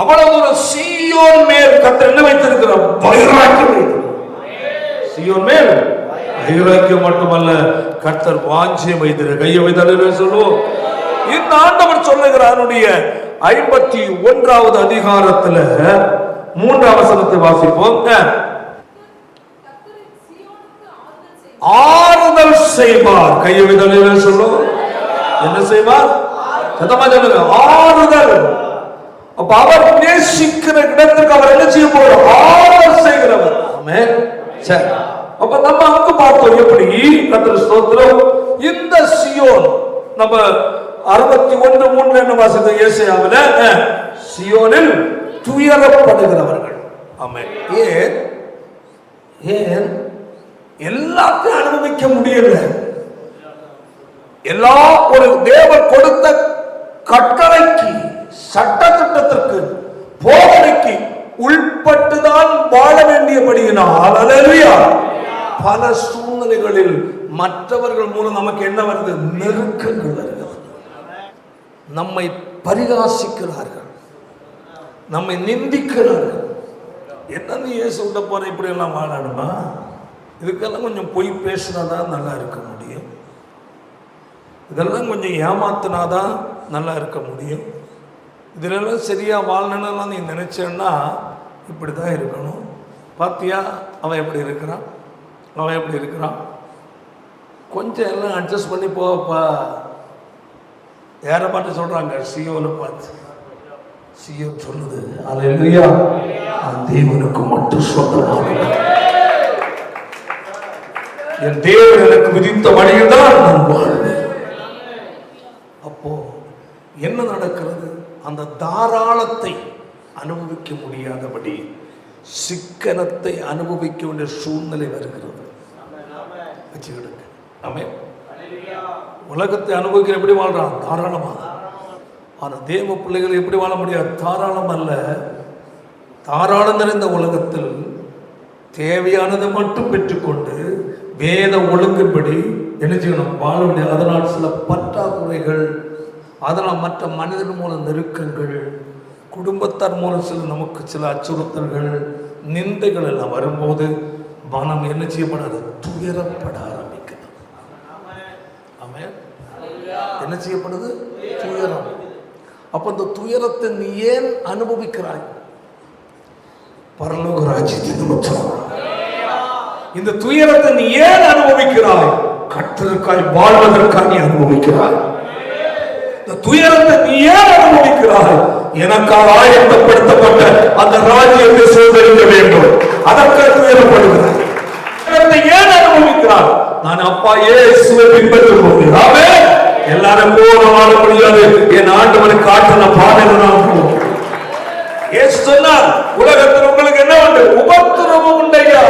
அவ்வளவு ஒரு சீயோன் மேல் கர்த்தர் என்ன வைத்திருக்கிறார்? வைராக்கியம் வைத்திருக்கிறார். சீயோன் மேல் வைராக்கியம் மட்டுமல்ல, கர்த்தர் வாஞ்சியம் வைத்திருக்கிறார். கையை தண்ணியில் சொல்லுவோம். இந்த ஆண்டவர் சொல்லுகிறார், 51வது அதிகாரத்துல 3வது வசனத்தை வாசிப்போம். ஆறுதல் செய்வார். கையை விதலில் சொல்லும். என்ன செய்வார்? ஆறுதல். அப்ப அவர் நேசிக்கிற இடத்துக்கு அவர் என்ன செய்ய போறார்? ஆறுதல் செய்கிறவர். ஆமென். சரி, அப்ப நம்ம அங்க பார்த்தோம் எப்படி கர்த்தர் ஸ்தோத்திரம். இந்த சீயோன் நம்ம 61:3 என்ன வாசித்த ஏசாயாவில, சீயோனில் துயரப்படுகிறவர்கள். ஆமென். ஏன் எல்லாத்தையும் அனுபவிக்க முடியல. எல்லா ஒரு தேவன் கொடுத்த கட்டளைக்கு, சட்ட திட்டத்திற்கு, போதனைக்கு உள்பட்டுதான் வாழ வேண்டியபடியினால் அல்லேலூயா பல சூழ்நிலைகளில் மற்றவர்கள் மூலம் நமக்கு என்ன வருது? நெருக்கங்கள் வருகிறது. நம்மை பரிகாசிக்கிறார்கள், நம்மை நிந்திக்கிறார்கள். என்ன நீ இயேசு விட்ட போற, இப்படி எல்லாம் வாழணுமா? இதுக்கெல்லாம் கொஞ்சம் பொய் பேசினாதான் நல்லா இருக்க முடியும். இதெல்லாம் கொஞ்சம் ஏமாத்தினாதான் நல்லா இருக்க முடியும். இதிலெல்லாம் சரியா வாழணும்லாம் நீ நினைச்சேன்னா இப்படி தான் இருக்கணும். பார்த்தியா அவன் எப்படி இருக்கிறான், அவன் எப்படி இருக்கிறான், கொஞ்சம் எல்லாம் அட்ஜஸ்ட் பண்ணி போப்பா. யாரை பார்த்து சொல்றாங்க? சியோனை பார்த்து. சியோ சொல்லுது, அல்லேலூயா, தேவனுக்கு மட்டும் சொந்தமானது. என் தேவன் எனக்கு விதித்த வழியில் தான் நான் வாழ்வேன். அப்போ என்ன நடக்கிறது? அந்த தாராளத்தை அனுபவிக்க முடியாதபடி சிக்கனத்தை அனுபவிக்க வேண்டிய சூழ்நிலை வருகிறது. வச்சுக்கிடுங்க. ஆமென். உலகத்தை அனுபவிக்கிற எப்படி வாழ்றான்? தாராளமாக. ஆனால் தேவ பிள்ளைகள் எப்படி வாழ முடியாது? தாராளம் அல்ல. தாராளம் நிறைந்த உலகத்தில் தேவையானதை மட்டும் பெற்றுக்கொண்டு வேத ஒழுங்கின்படி என்ன செய்யணும்? வாழ முடியாது. அதனால் சில பற்றாக்குறைகள், அதனால் மற்ற மனிதன் மூலம் நெருக்கங்கள், குடும்பத்தார் மூலம் சில நமக்கு சில அச்சுறுத்தல்கள், நிந்தைகள் எல்லாம் வரும்போது மனம் என்ன செய்யப்படாது? துயரப்பட ஆரம்பிக்கிறது. ஆமென். என்ன செய்யப்படுது? துயரம். அப்ப இந்த துயரத்தை நீ ஏன் அனுபவிக்கிறாய்? பரலோக ராஜ்யத்தின் நிமித்தம். இந்த துயரத்தை நீ ஏன் அனுபவிக்கிறாய்? கர்த்தருக்காய் வாழ்வதற்காக நீ அனுபவிக்கிறாய். இந்த துயரத்தை நீ ஏன் அனுபவிக்கிறாய்? எனக்காக ஆயத்தப்படுத்தப்பட்ட அந்த ராஜ்யத்தை சுதந்திரிக்க வேண்டும், அதற்காக துயரப்படுகிறாய். ஏன் அனுபவிக்கிறாய்? நான் அப்பா இயேசுவை பின்பற்றும் போது எல்லாரும் போல வாழ முடியாது. என் ஆண்டவனுக்கு காட்டின பாதையில நான் போவோம். இயேசு சொன்னார், உலகத்தில் உங்களுக்கு என்ன உண்டு? உபத்திரவம் உண்டையா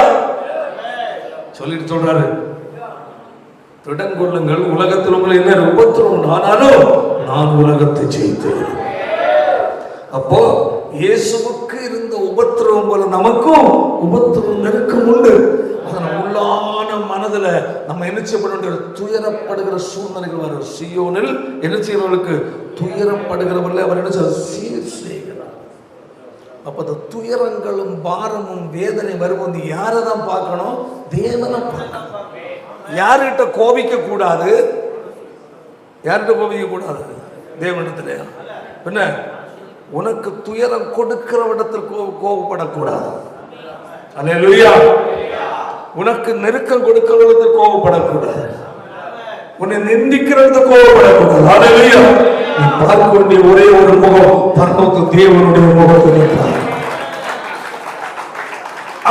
சொல்லிட்டு சொல்றாரு, திடங்கொள்ளுங்கள், உலகத்தில் உங்களுக்கு என்ன உபத்திரவம், ஆனாலும் நான் உலகத்தை ஜெயித்தேன். அப்போ இயேசுவுக்கு இருந்த உபத்திரவம் போல நமக்கும் உபத்திரவம் நெருக்கம் உண்டு. அதனால உள்ளான மனதில் நம்ம என்ன செய்யப்பட துயரப்படுகிற சூழ்நிலைகள் வரும். சியோனில் என்ன செய்யறவர்களுக்கு? துயரப்படுகிறவர்கள் அவர் என்ன சீர் செய்கிறார். அப்ப அந்த துயரங்களும் பாரமும் வேதனை வரும்போது யாரை தான் பார்க்கணும்? தேவனை பார்க்கணும். யார்கிட்ட கோபிக்க கூடாது? யார்கிட்ட கோபிக்க கூடாது? தேவனிடத்துல. என்ன? உனக்கு துயரம் கொடுக்கிற இடத்தில் கோபப்படக்கூடாது. அல்லேலூயா. உனக்கு நெருக்கம் கொடுக்கிற இடத்தில் கோபப்படக்கூடாது. உன்னை நிந்திக்கிறது கோபப்படக்கூடாது. அல்லேலூயா. நீ பார்க்க வேண்டிய ஒரே ஒரு முகம் பரலோக தேவனுடைய முகத்தை.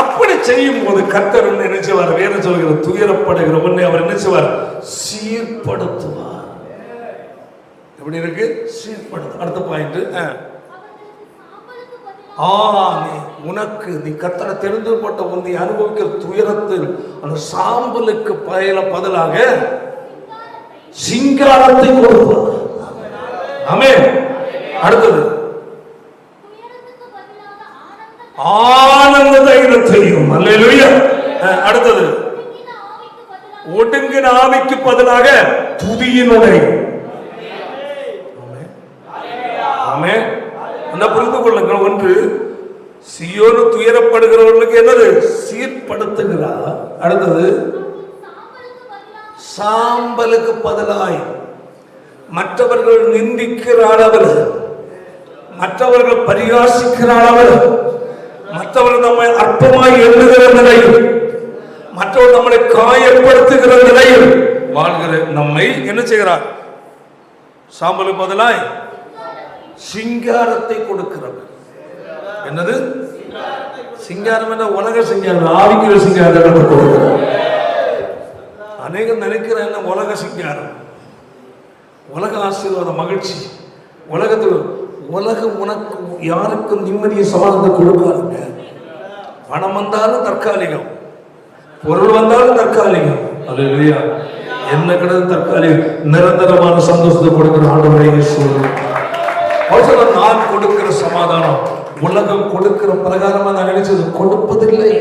அப்படி செய்யும் போது கர்த்தர் என்ன செய்வார்? வேற சொல்கிற துயரப்படுகிற உன்னை அவர் என்ன செய்வார்? சீர்படுத்துவார். எப்படி இருக்கு? சீர்படுத்து. அடுத்த பாயிண்ட், உனக்கு நீ கர்த்தரை தெரிந்து போட்ட உன்னை அனுபவிக்கிற துயரத்தில் அந்த சாம்பலுக்கு பதிலாக சிங்காரத்தை கொடுப்பார். ஆமென். அடுத்தது ஆனந்த தைரியத்தையும். அல்லேலூயா. அடுத்தது ஒடுங்கின ஆவிக்கு பதிலாக துதியினுடைய. ஆமென். என்ன புரிந்து கொள்ளுங்கள். ஒன்று, சியோனு துயரப்படுகிறவர்களுக்கு என்னது? சீர்படுத்துகிறார். அடுத்தது சாம்பலுக்கு பதிலாய் மற்றவர்கள் நிந்திக்கிற அளவில், மற்றவர்கள் பரிகாசிக்கிற அளவில், மற்றவர்கள் நம்மை அற்பமாய் எண்ணுகிற நிலையில், மற்றவர்கள் நம்மளை காயப்படுத்துகிற நிலையில் வாழ்கிற நம்மை என்ன செய்கிறார்? சாம்பலுக்கு பதிலாய் சிங்காரத்தை கொடுக்கிறது. என்னது சிங்காரம்? என்ன உலக சிங்காரம்? ஆவிக்கிற சிங்காரம் கொடுக்கிறார். அநேகம் நினைக்கிற என்ன உலக சிங்காரம், உலக ஆசீர்வாதம், மகிழ்ச்சி. உலகத்தில் உலகம் உனக்கு யாருக்கும் நிம்மதியை சமாதானத்தை கொடுக்காதுங்க. பணம் வந்தாலும் தற்காலிகம், பொருள் வந்தாலும் தற்காலிகம். அல்லேலூயா. என்ன கிடையாது தற்காலிகம். நிரந்தரமான சந்தோஷத்தை கொடுக்கிற ஆண்டவரே இயேசுவே. நான் கொடுக்கிற சமாதானம் உலகம் கொடுக்கிற பிரகாரமா நான் நினைச்சது கொடுப்பதில்லை.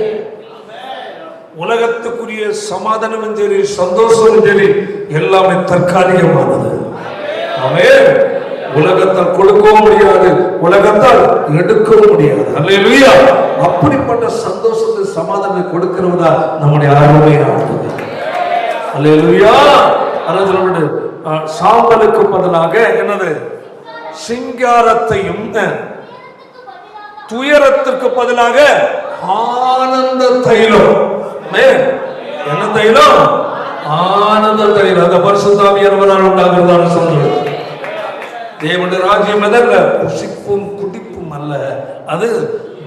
உலகத்துக்குரிய சமாதானம் சரி, சந்தோஷம் சரி, எல்லாமே தற்காலிகமானது. ஆமென். உலகத்தால் கொடுக்கவும் முடியாது, உலகத்தால் எடுக்கவும் முடியாது. அல்லேலூயா. அப்படிப்பட்ட சந்தோஷத்தை சமாதானத்தை கொடுக்கிறதா நம்முடைய அருமை ஆண்டவர். அல்லேலூயா. அதான் சொல்லப்பட்டு சாம்பலுக்கு பதிலாக என்னது சிங்காரத்தையும், துயரத்திற்கு பதிலாக ஆனந்த தைலம். என்ன தைலம்? ஆனந்த தைலம். அந்த பரிசுத்த ஆவியானவரால் உண்டாகிறதான சந்தோஷம். தேவனுடைய ராஜ்யம் எதல்ல? புசிப்பும் குடிப்பும் அல்ல, அது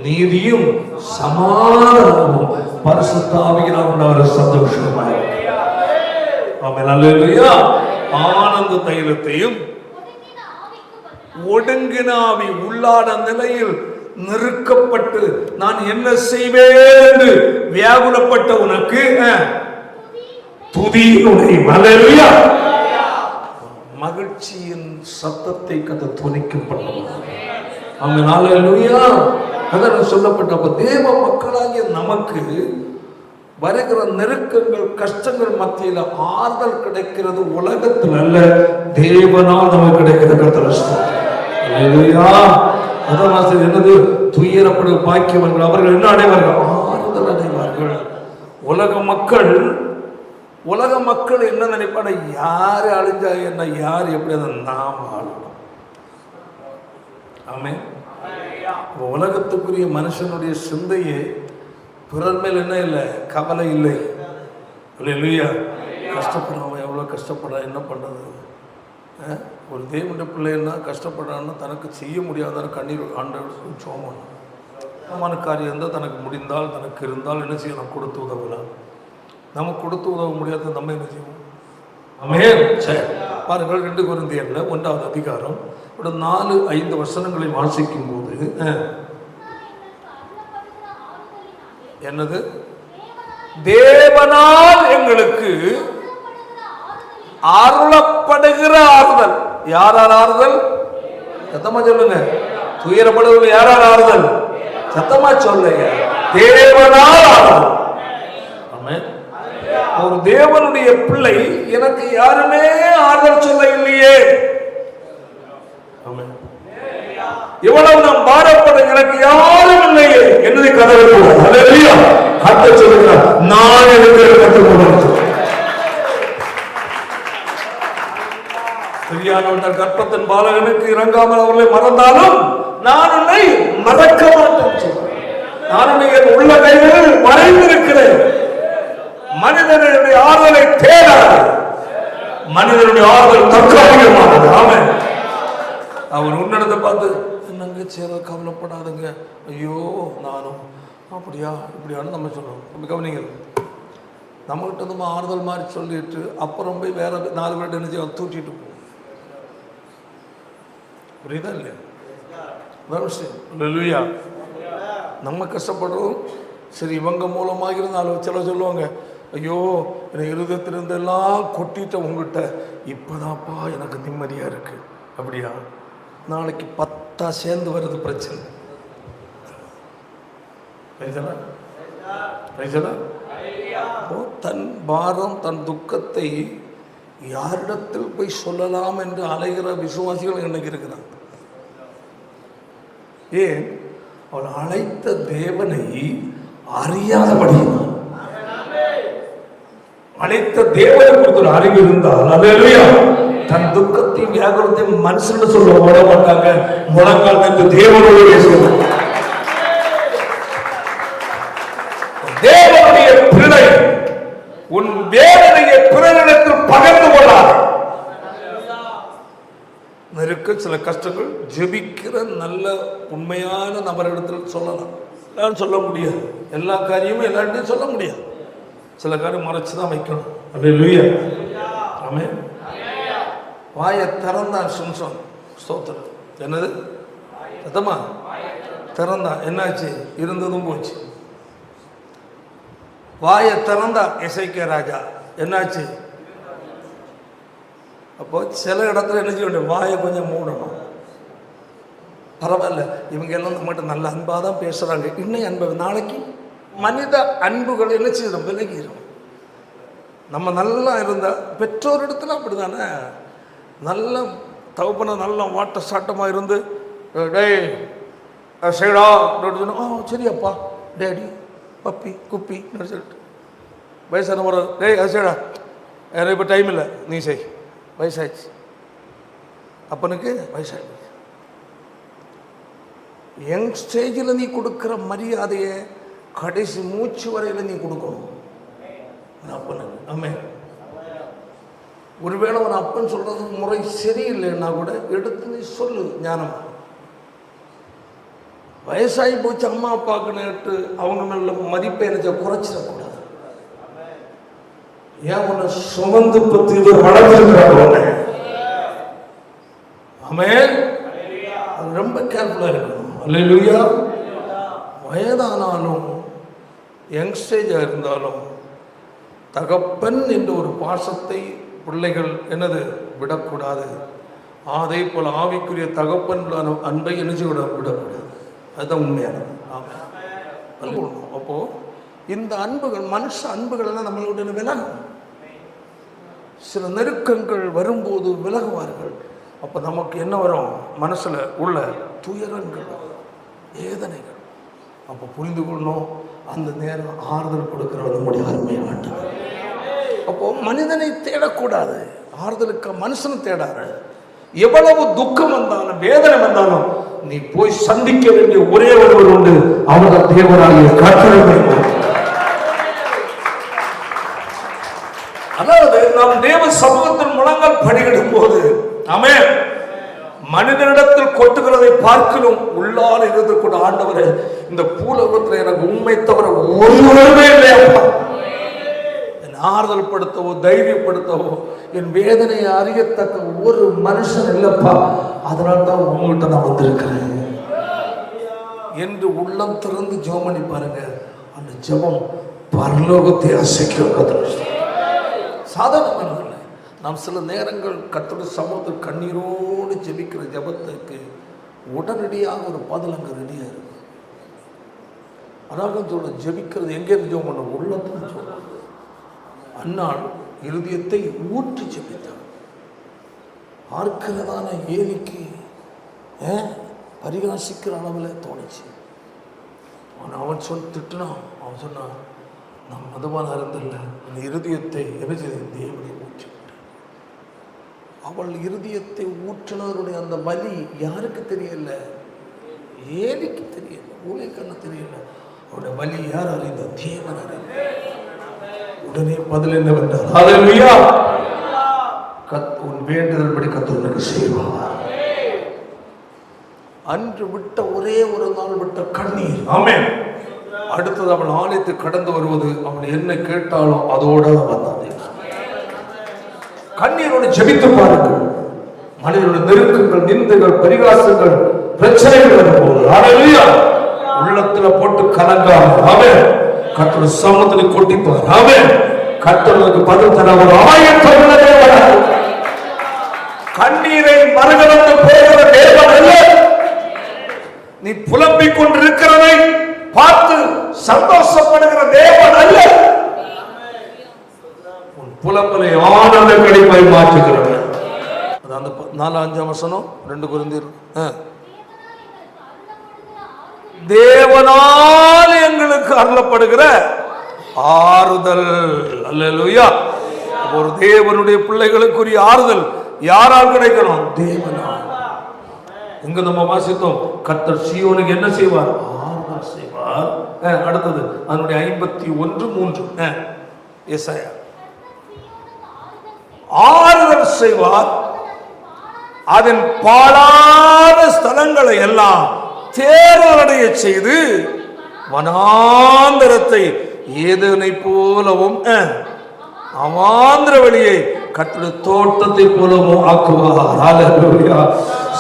நீதியும் சமாதானமும் பரிசுத்த ஆவியினால் உண்டாகிற சந்தோஷமாய். ஆமென். அல்லேலூயா. ஆனந்த தைலத்தையும் ஒடுங்கின ஆவி, உள்ளான நிலையில் நெருக்கப்பட்டு நான் என்ன செய்வேன் என்று வியாகுலப்பட்ட உனக்கு துதி உடையும். அல்லேலூயா. மகிழ்ச்சியின் சத்தத்தை கத துணிக்கப்பட்டது. ஆமென். அல்லேலூயா. அதான் சொல்லப்பட்ட தேவ மக்களாகிய நமக்கு வருகிற நெருக்கங்கள், கஷ்டங்கள் மத்தியில் ஆறுதல் கிடைக்கிறது உலகத்தில் அல்ல, தேவனால் நமக்கு கிடைக்கிறது. அதான் என்னது? துயரப்படு பாக்கியவர்கள் அவர்கள் என்ன அடைவார்கள்? ஆறுதல் அடைவார்கள். உலக மக்கள் என்ன நினைப்பாங்க? யாரு அழிஞ்சா என்ன, யார் எப்படி, அதை நாம் ஆளணும். ஆமென். உலகத்துக்குரிய மனுஷனுடைய சிந்தையே பிறர் மேல் என்ன இல்லை? கவலை இல்லை. அல்லேலூயா. கஷ்டப்படுறவன் எவ்வளோ கஷ்டப்பட என்ன பண்ணுறது? ஒரு தேவனுடைய பிள்ளைன்னா கஷ்டப்படுறான்னு தனக்கு செய்ய முடியாத கண்ணீர் ஆண்டவர் சோமன். சமான காரியம் இருந்தால் தனக்கு முடிந்தால், தனக்கு இருந்தால் என்ன செய்யணும்? கொடுத்து உதவலாம். நமக்கு கொடுத்து உதவ முடியாத நம்ம என்ன செய்வோம்? ஆமென். சரி பாருங்கள், 2 கொரிந்தியர்ல 1வது அதிகாரம் 4-5 வசனங்களை வாசிக்கும் போது என்னது? தேவனால் எங்களுக்கு அருளப்படுகிற ஆறுதல். யாரால் ஆறுதல்? சத்தமா சொல்லுங்க. துயரப்படுவது யாரால் ஆறுதல்? சத்தமா சொல்லுங்க. தேவனால் ஆறுதல். ஆமென். ஒரு தேவனுடைய பிள்ளை எனக்கு யாருமே ஆறுதல் சொல்ல இல்லையே. ஆமென். இவ்வளவு நாம் பாரப்பட எனக்கு யாரும் இல்லையே என்னதை கதவை கத்த சொல்லுகிறார். நான் எனக்கு கற்றுக்கொள்ள சரியானவன் கற்பத்தின் பாலகனுக்கு இறங்காமல் அவர்களை மறந்தாலும் நான் உன்னை மறக்க மாட்டேன். நான் என் உள்ள கைகளில் மறைந்திருக்கிறேன். மனிதனுடைய ஆறுதலை தேடாது, மனிதனுடைய ஆறுதல் தற்காலிகமானது. ஆமென். அவர் உன்னிடத்தை பார்த்து என்னங்க சேர கவலைப்படாதுங்க, ஐயோ நானும் அப்படியா இப்படியான்னு நம்ம சொல்லுவோம். நம்ம கவனிங்க, நம்மகிட்ட நம்ம ஆறுதல் மாதிரி சொல்லிட்டு அப்புறம் போய் வேற 4 பேர்ட்ட என்ன செய்ய தூட்டிட்டு போவோம். புரியுதா இல்லையா? அல்லேலூயா. நம்ம கஷ்டப்படுறோம். சரி, இவங்க மூலமாக இருந்தாலும் சில சொல்லுவாங்க, ஐயோ எனக்கு இருதயத்திலிருந்தெல்லாம் கொட்டிட்ட உங்ககிட்ட இப்போதான்ப்பா எனக்கு நிம்மதியாக இருக்கு. அப்படியா? நாளைக்கு 10 சேர்ந்து வருது பிரச்சனை. தன் பாரம் தன் துக்கத்தை யாரிடத்தில் போய் சொல்லலாம் என்று அலைகிற விசுவாசிகள் இன்னைக்கு இருக்கிறாங்க. ஏன்? அவள் அழைத்த தேவனை அறியாதபடி. அழைத்த தேவனை குறித்த ஒரு அறிவு இருந்தால் அல்லேலூயா, தன் துக்கத்தையும் வியாகுலத்தையும் மனுஷன் சொல்ல ஓட மாட்டாங்க. முழங்கால் தந்து தேவனோடு பேசுவாங்க. தேவனுடைய பிள்ளை உன் வேதனையை பிறரிடத்தில் பகிர்ந்து கொள்ளாது. இருக்க சில கஷ்டங்கள் ஜெபிக்கிற நல்ல உண்மையான நபரிடத்தில் சொல்லலாம். நான் சொல்ல முடியாது, எல்லா காரியமும் எல்லார்ட்டையும் சொல்ல முடியாது. சில காரியம் மறைச்சுதான் வைக்கணும். அல்லேலூயா. ஆமென். வாயை திறந்தான் சிம்சோன். ஸ்தோத்திரம். என்னது? சத்தமா திறந்தான். என்னாச்சு? இருந்ததும் போச்சு. வாயை திறந்தா எசேக்கியா ராஜா என்னாச்சு? அப்போ சில இடத்துல என்ன செய்ய வேண்டும்? வாயை கொஞ்சம் மூடணும். பரவாயில்ல, இவங்க எல்லாம் நம்மகிட்ட நல்ல அன்பாக தான் பேசுகிறாங்க, இன்னும் அன்பு. நாளைக்கு மனித அன்புகள் என்ன செய்யணும்? விலகிடும். நம்ம நல்லா இருந்தால், பெற்றோர் இடத்துல அப்படி தானே, நல்ல தகப்பன நல்ல வாட்ட சாட்டமாக இருந்து டேய் சரிடா சரியாப்பா டேடி பப்பி குப்பி சொல்லிட்டு வயசான ஒரு டேய் சரிடா எனக்கு இப்போ டைம் இல்லை நீ செய், வயசாயிடுச்சு, அப்பனுக்கு வயசாயிடுச்சு. யங் ஸ்டேஜில் நீ கொடுக்குற மரியாதையை கடைசி மூச்சு வரையில் நீ கொடுக்கணும் அப்பனுக்கு. ஆமே. ஒருவேளை அவன் அப்பன் சொல்றது முறை சரியில்லைன்னா கூட எடுத்து நீ சொல்லு ஞானம். வயசாகி போச்சு அம்மா அப்பாவுக்கு நேற்று அவங்க மேல மதிப்பை எனக்கு குறைச்சிடக்கூடாது. ஏன் உன்னை சுமந்து பத்தி வளர்ந்துருக்கிறாங்க. ஆமே. அது ரொம்ப கேர்ஃபுல்லா இருக்கணும். அல்லேலூயா. வயதானாலும் யங்ஸ்டேஜா இருந்தாலும் தகப்பன் என்ற ஒரு பாசத்தை பிள்ளைகள் என்னது விடக்கூடாது. அதே போல் ஆவிக்குரிய தகப்பன் அன்பை என்ன செய்ய விடக்கூடாது. அதுதான் உண்மையானது. அப்போ இந்த அன்புகள் மனுஷ அன்புகள் எல்லாம் நம்மளுடைய விலகும். சில நெருக்கங்கள் வரும்போது விலகுவார்கள். அப்போ நமக்கு என்ன வரும்? மனசுல உள்ள துயரங்கள், வேதனைகள். அப்போ புரிந்து கொள்ளணும், அந்த நேரம் ஆறுதல் கொடுக்கிறவர் நம்முடைய அருமையை ஆண்டவர். அப்போ மனிதனை தேடக்கூடாது, ஆறுதலுக்கு மனுஷனை தேடாத. எவ்வளவு துக்கம் வந்தாலும் வேதனை வந்தாலும் நீ போய் சந்திக்க வேண்டிய ஒரே ஒருவர் உண்டு, அவர் தேவனாகிய கர்த்தர். அதாவது நாம் தேவ சமூகத்தின் முழங்கால் படியிடும் போது ஆமென், மனிதனிடத்தில் கொட்டுகிறதை பார்க்கலும் உள்ளால் இருந்து கூட ஆண்டவரே, இந்த பூலோகத்தில் எனக்கு உண்மை தவிர ஒருவருமே இல்லையா, ஆறுதல் படுத்தவோ தைரியப்படுத்தவோ என் வேதனையை அறியத்தக்க ஒரு மனுஷன் இல்லப்பா, அதனால தான் உங்கள்கிட்ட நான் வந்திருக்கிறேன் என்று உள்ளம் திறந்து ஜெபம் பண்ணி பாருங்க. அந்த ஜெபம் பரலோகத்தை அசைக்கிறது. சாதாரணமாக இல்லை. நாம் சில நேரங்கள் கர்த்தருடைய சமூகத்தில் கண்ணீரோடு ஜெபிக்கிற ஜெபத்துக்கு உடனடியாக ஒரு பதில் அங்கே ரெடியா இருக்கு. அதாவது சொல்ல ஜெபிக்கிறது எங்கே இருந்து ஜெபம் பண்ண? உள்ளத்துல சொல்ல. அன்னாள் இருதயத்தை ஊற்றி ஜெபித்தாள். பார்க்கிறதான ஏலிக்கு பரிகாசிக்கிற அளவில் தோணுச்சு. அவன் திட்டுனான். அவன் சொன்னான், நான் மதமான இருந்தில்ல, அந்த இருதயத்தை என்ன செய்த தேவனை ஊற்றிவிட்டு. அவள் இருதயத்தை ஊற்றினவருடைய அந்த வலி யாருக்கு தெரியல? ஏலிக்கு தெரியல, ஊழியக்காரனு தெரியல. அவருடைய வலி யார் அறிந்த? தேவன் அறிந்த. உடனே பதில் என்னவென்றால், ஹல்லேலூயா, உன் வேண்டுதல் படி கர்த்தர் உனக்கு செய்வார். அன்று விட்ட ஒரே ஒரு நாள் விட்ட கண்ணீர். ஆமென். அடுத்தது அவள் ஆலயத்தை கடந்து வருவது, அவள் என்ன கேட்டாலும் அதோட வந்தாள். கண்ணீரோடு ஜெபித்து பாருங்கள். மனிதனுடைய நெருக்கங்கள், நிந்தைகள், பரிகாசங்கள், பிரச்சனைகள் வரும்போது ஹல்லேலூயா, உள்ளத்துல போட்டு கலங்காம ஆமென், கர்த்தருடைய சமூகத்தில் கொட்டிப்பார். ஆமென். கர்த்தருக்கு பதில் தர ஒரு ஆயத்தம் உள்ள தேவன். கண்ணீரை மறுகலந்து போகிற தேவன் அல்ல. நீ புலம்பிக் கொண்டிருக்கிறதை பார்த்து சந்தோஷப்படுகிற தேவன் அல்ல. உன் புலம்பலை ஆனந்த கழிப்பாய் மாற்றுகிறவன். அந்த 4-5 வசனம் 2 கொரிந்தியர். தேவனால் எங்களுக்கு அருளப்படுகிற ஆறுதல். அல்லேலூயா. ஒரு தேவனுடைய பிள்ளைகளுக்குரிய ஆறுதல் யாரால் கிடைக்கணும்? தேவனால். எங்க நம்ம வாசித்தோம், கர்த்தர் சீயோனுக்கு என்ன செய்வார்? ஆறுதல் செய்வார். அடுத்தது அதனுடைய 51:3 எசாயா. ஆறுதல் செய்வார், அதன் பாழான ஸ்தலங்களை எல்லாம் தேர்வடைய செய்து வனாந்தரத்தை ஏதேனை போலவும் அவாந்திர வழியை கர்த்தருடைய தோட்டத்தை போலவும் ஆக்குவார். ஹல்லேலூயா.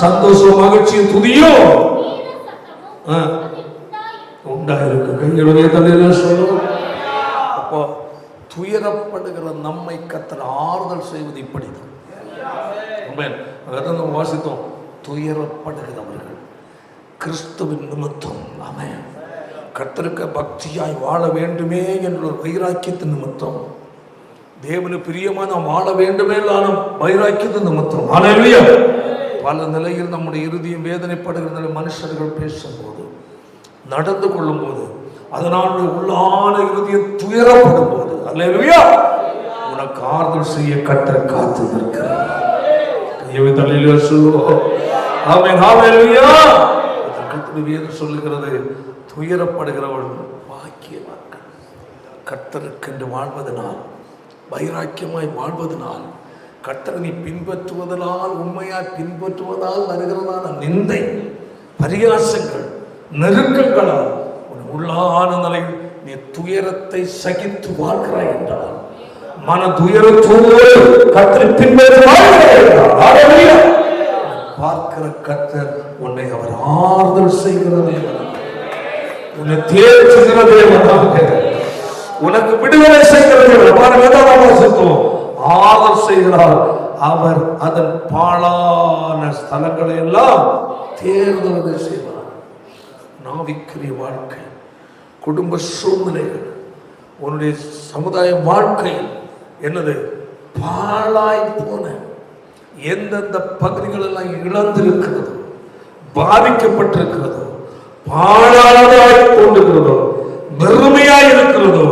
சந்தோஷம், மகிழ்ச்சியும் துதியும் உண்டாயிருக்கு. கைகளுடைய தலையில சொல்லும். அப்போ துயரப்படுகிற நம்மை கர்த்தர் ஆறுதல் செய்வது இப்படிதான். அதான் நம்ம வாசித்தோம், துயரப்படுகிறவர்கள் கிறிஸ்துவின் நிமித்தம் ஆமென் கர்த்தருக்கு பக்தியாய் வாழ வேண்டுமே என்ற ஒரு வைராக்கியத்தின் நிமித்தம், தேவனு பிரியமா நாம் வாழ வேண்டுமே வைராக்கியத்தின் நிமித்தம் ஹல்லேலூயா பல நிலையில் நம்முடைய இருதயம் வேதனைப்படுகிற மனுஷர்கள் பேசும்போது, நடந்து கொள்ளும் போது, அதனால் உள்ளான இருதயம் துயரப்படும் போது ஹல்லேலூயா உனக்கு ஆறுதல் செய்ய கர்த்தர் காத்து நிற்கிறார். சொல்லுகிறது, துயரப்படுகிறவர்கள் பாக்கியவான்கள். கர்த்தருக்கென்று வாழ்வதனால், வைராக்கியமாய் வாழ்வதனால், கர்த்தரை நீ பின்பற்றுவதனால், உண்மையாய் பின்பற்றுவதால் வருகிறதான நிந்தை, பரியாசங்கள், நெருக்கங்களால் உள்ளான நிலையில் நீ துயரத்தை சகித்து வாழ்கிறாய் என்றால், மன துயரத்தோடு கர்த்தரை பின்பற்றி வாழ்கிறாய் என்றால், பார்க்கிற கர்த்தர் உன்னை அவர் ஆறுதல் செய்கிறது, உன்னை தேற்றுகிறது, உனக்கு விடுதலை செய்கிறது, ஆறுதல் செய்கிறார். அவர் அதன் பாழான ஸ்தலங்களை எல்லாம் தேர்தலை செய்வார். நாவிக்குரிய வாழ்க்கை, குடும்ப சூழ்நிலைகள், உன்னுடைய சமுதாய வாழ்க்கை என்னது பாழாய் போன எந்தெந்த பகுதிகள் எல்லாம் இழந்திருக்கிறதோ, பாதிக்கப்பட்டிருக்கிறதோ, பாழானதாய் கொண்டிருக்கிறதோ, வெறுமையாய் இருக்கிறதோ,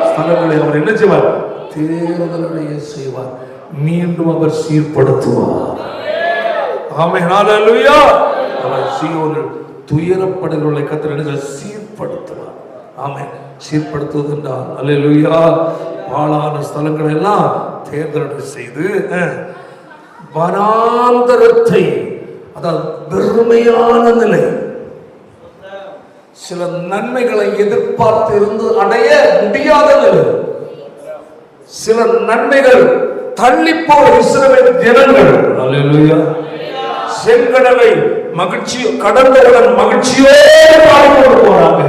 ஸ்தலங்களை அவர் என்ன செய்வார்? தேர்தலுடைய செய்வார், மீண்டும் அவர் சீர்படுத்துவார். ஆமென் ஹல்லேலூயா. அவர் சீயோனில் துயரப்படுகிறவர்களை கர்த்தர் என்ன சீர்படுத்துவார். ஆமென். சீர்படுத்துவது என்றால் ஹல்லேலூயா பாழான ஸ்தலங்களை எல்லாம் தேர்தல் செய்து வனாந்தரத்தை, அதாவது வெறுமையான நிலை, சில நன்மைகளை எதிர்பார்த்து இருந்து அடைய முடியாத நிலை, சில நன்மைகள் தள்ளி போற இஸ்ரவேல் ஜனங்கள் ஹல்லேலூயா செங்கடலை மகிழ்ச்சி கடந்தவுடன் மகிழ்ச்சியோடு பாடிக்கொண்டு போறாங்க.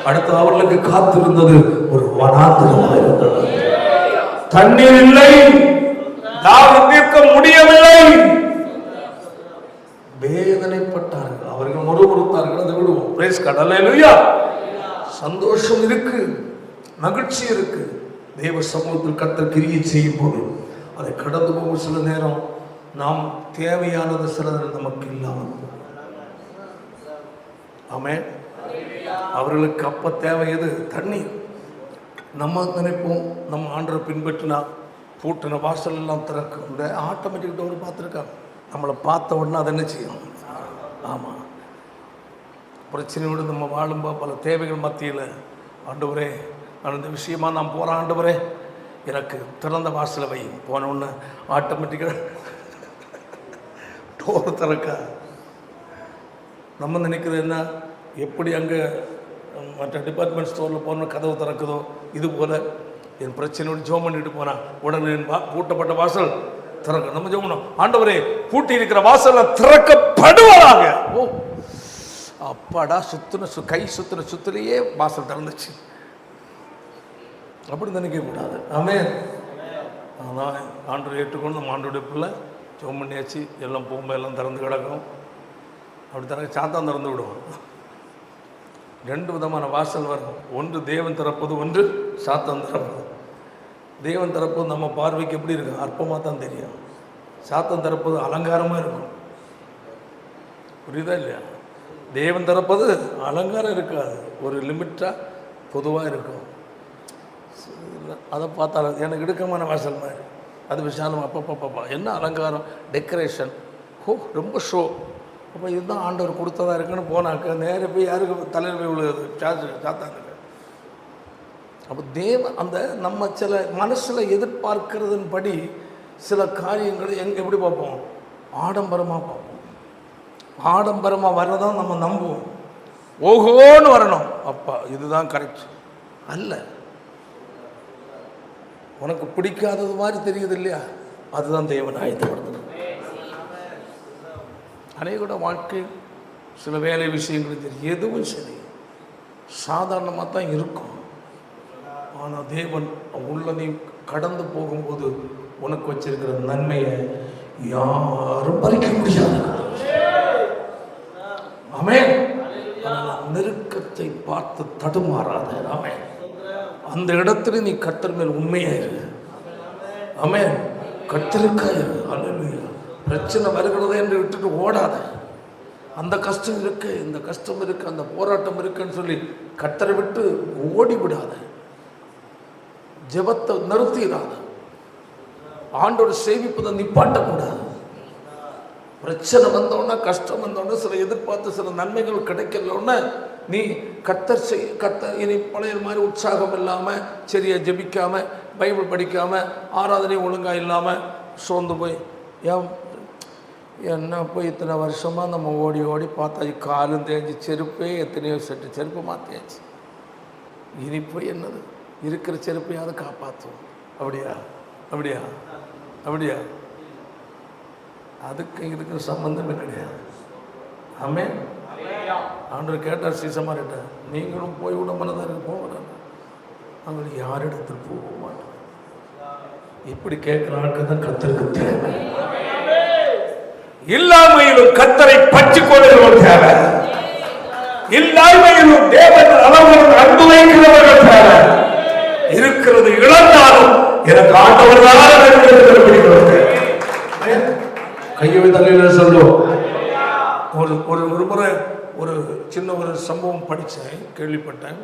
அடுத்து அவர்களுக்கு காத்திருந்தது ஒரு வனாந்தரமாக இருந்தது. தண்ணீர் இல்லை, தாகம் தீர்க்க முடியவில்லை, வேதனைப்பட்டார்கள், அவர்கள் முறுமுறுத்தார்கள். அதை விடுவோம். பிரைஸ் காட் ஹல்லேலூயா. சந்தோஷம் இருக்கு, மகிழ்ச்சி இருக்கு. தேவ சமூகத்தில் கர்த்தர் கிரியை செய்யும் போது அதை கடந்து போகும் சில நேரம் நாம் தேவையானது சில நமக்கு இல்லாமல். ஆமென். அவர்களுக்கு அப்ப தேவை எது? தண்ணீர். நம்ம நினைப்போம், நம்ம ஆண்டரை பின்பற்றினா பூட்டின வாசல் எல்லாம் திறக்கும். இந்த ஆட்டோமேட்டிக் டோர் பார்த்துருக்காங்க, நம்மளை பார்த்த உடனே அதை என்ன செய்யும்? ஆமாம், பிரச்சனையோடு நம்ம வாழும்போது பல தேவைகள் மத்தியில், ஆண்டவரே நான் இந்த விஷயமா நான் போகிறேன், ஆண்டவரே எனக்கு திறந்த வாசலை வை. போனோன்னு ஆட்டோமேட்டிக்காக டோர் திறக்க. நம்ம நினைக்கிறது என்ன, எப்படி அங்கே மற்ற டிபார்ட்மெண்ட் ஸ்டோரில் போன கதவு திறக்குதோ இது போல் என் பிரச்சனையோடு ஜோம் பண்ணிட்டு போனா உடனே பூட்டப்பட்ட வாசல் திறக்க. நம்ம ஜோம் பண்ணோம், ஆண்டவரே பூட்டி இருக்கிற வாசல்ல திறக்கப்படுவாங்க. ஓ அப்பாடா, சுத்தின கை சுத்திலேயே வாசல் திறந்துச்சு. அப்படி நினைக்க கூடாது. ஆமென். அதான் ஆண்டவர் ஏற்றுக்கொண்டு நம்ம ஆண்டோடைய பிள்ளை ஜோம் பண்ணியாச்சு, எல்லாம் போகும்போது எல்லாம் திறந்து கிடக்கும். அப்படி திறக்க சாத்தான் திறந்து விடுவோம். ரெண்டு விதமான வாசல் வரும். ஒன்று தேவன் திறப்பது, ஒன்று சாத்தான் திறப்பது. தேவன் திறப்பது நம்ம பார்வைக்கு எப்படி இருக்கும்? அற்பமாக தான் தெரியும். சாத்தான் திறப்பது அலங்காரமாக இருக்கும். புரியுதா இல்லையா? தேவன் திறப்பது அலங்காரம் இருக்காது, ஒரு லிமிட்டாக பொதுவாக இருக்கும். அதை பார்த்தா எனக்கு இடுக்கமான வாசல் மாதிரி, அது விஷாலம். அப்பப்பா என்ன அலங்காரம், டெக்கரேஷன், ஹோ ரொம்ப ஷோ. அப்போ இதுதான் ஆண்டவர் கொடுத்ததா இருக்குன்னு போனாக்க நேர போய் யாருக்கு தலையில் போய் விழுகுது? சாத்தானுக்கு. அப்போ தேவன் அந்த நம்ம சில மனசில் எதிர்பார்க்கிறதன் படி சில காரியங்களை எப்படி பார்ப்போம்? ஆடம்பரமாக பார்ப்போம். ஆடம்பரமாக வர்றதான் நம்ம நம்புவோம். ஓஹோன்னு வரணும், அப்பா இதுதான் கரெக்ட் அல்ல. உனக்கு பிடிக்காதது மாதிரி தெரியுது இல்லையா? அதுதான் தேவன் ஆயத்தப்படுத்தணும். அநேகோட வாழ்க்கை சில வேலை விஷயங்கள் சரி, எதுவும் சரி சாதாரணமாக தான் இருக்கும். ஆனால் தேவன் உள்ள நீ கடந்து போகும்போது உனக்கு வச்சிருக்கிற நன்மையை யாரும் பறிக்க முடியாது. ஆமென். நெருக்கத்தை பார்த்து தடுமாறாத. ஆமென். அந்த இடத்துல நீ கர்த்தர் மேல் உண்மையாயிரு. ஆமென். கர்த்தருக்காயிரு. அல்லேலூயா. பிரச்சனை வருகிறதே என்று விட்டுட்டு ஓடாத. அந்த கஷ்டம் இருக்கு, இந்த கஷ்டம் இருக்கு, அந்த போராட்டம் இருக்குன்னு சொல்லி கர்த்தரை விட்டு ஓடி விடாத. ஜெபத்தை நிறுத்திடாத. ஆண்டோட சேவிப்பதை நிப்பாட்டக்கூடாது. பிரச்சனை வந்தோன்னா, கஷ்டம் வந்தோன்னா, சில எதிர்பார்த்து சில நன்மைகள் கிடைக்கலன்னா நீ கர்த்தர் இனி பழைய மாதிரி உற்சாகம் இல்லாமல், சரியா ஜெபிக்காமல், பைபிள் படிக்காமல், ஆராதனை ஒழுங்காக இல்லாமல் சோர்ந்து போய் என்ன போய் இத்தனை வருஷமாக நம்ம ஓடி ஓடி பார்த்தாச்சு, காலும் தேய்ச்சி, செருப்பே எத்தனையோ செட்டு செருப்பு மாற்றியாச்சு, இனி போய் என்னது இருக்கிற செருப்பையாவது காப்பாற்றுவோம். அப்படியா அப்படியா அப்படியா? அதுக்கு இதுக்கு சம்பந்தமே கிடையாது. ஆமென். ஆண்டவர் கேட்டார் சீசமாரிட்ட, நீங்களும் போய் விட மனதாக போகிறாங்க, அவங்களுக்கு யாரிடத்தில் போக மாட்டோம். இப்படி கேட்குற ஆட்கள் தான் கர்த்தருக்கு தேவை. இல்லாமையிலும் கர்த்தரை பற்றிக் கொள்ளுகிறவர்கள் தேவை. இல்லாமையிலும் தேவன் அளவுடன் அன்பு வைக்கிறவர்கள் தேவை. இருக்கிறது இழந்தாலும் எனக்கு ஆண்டவர் தான் இருக்கிறது. கையை தலையில சொல்லுவோம். ஒரு முறை ஒரு சின்ன ஒரு சம்பவம் படித்தேன், கேள்விப்பட்டேன்.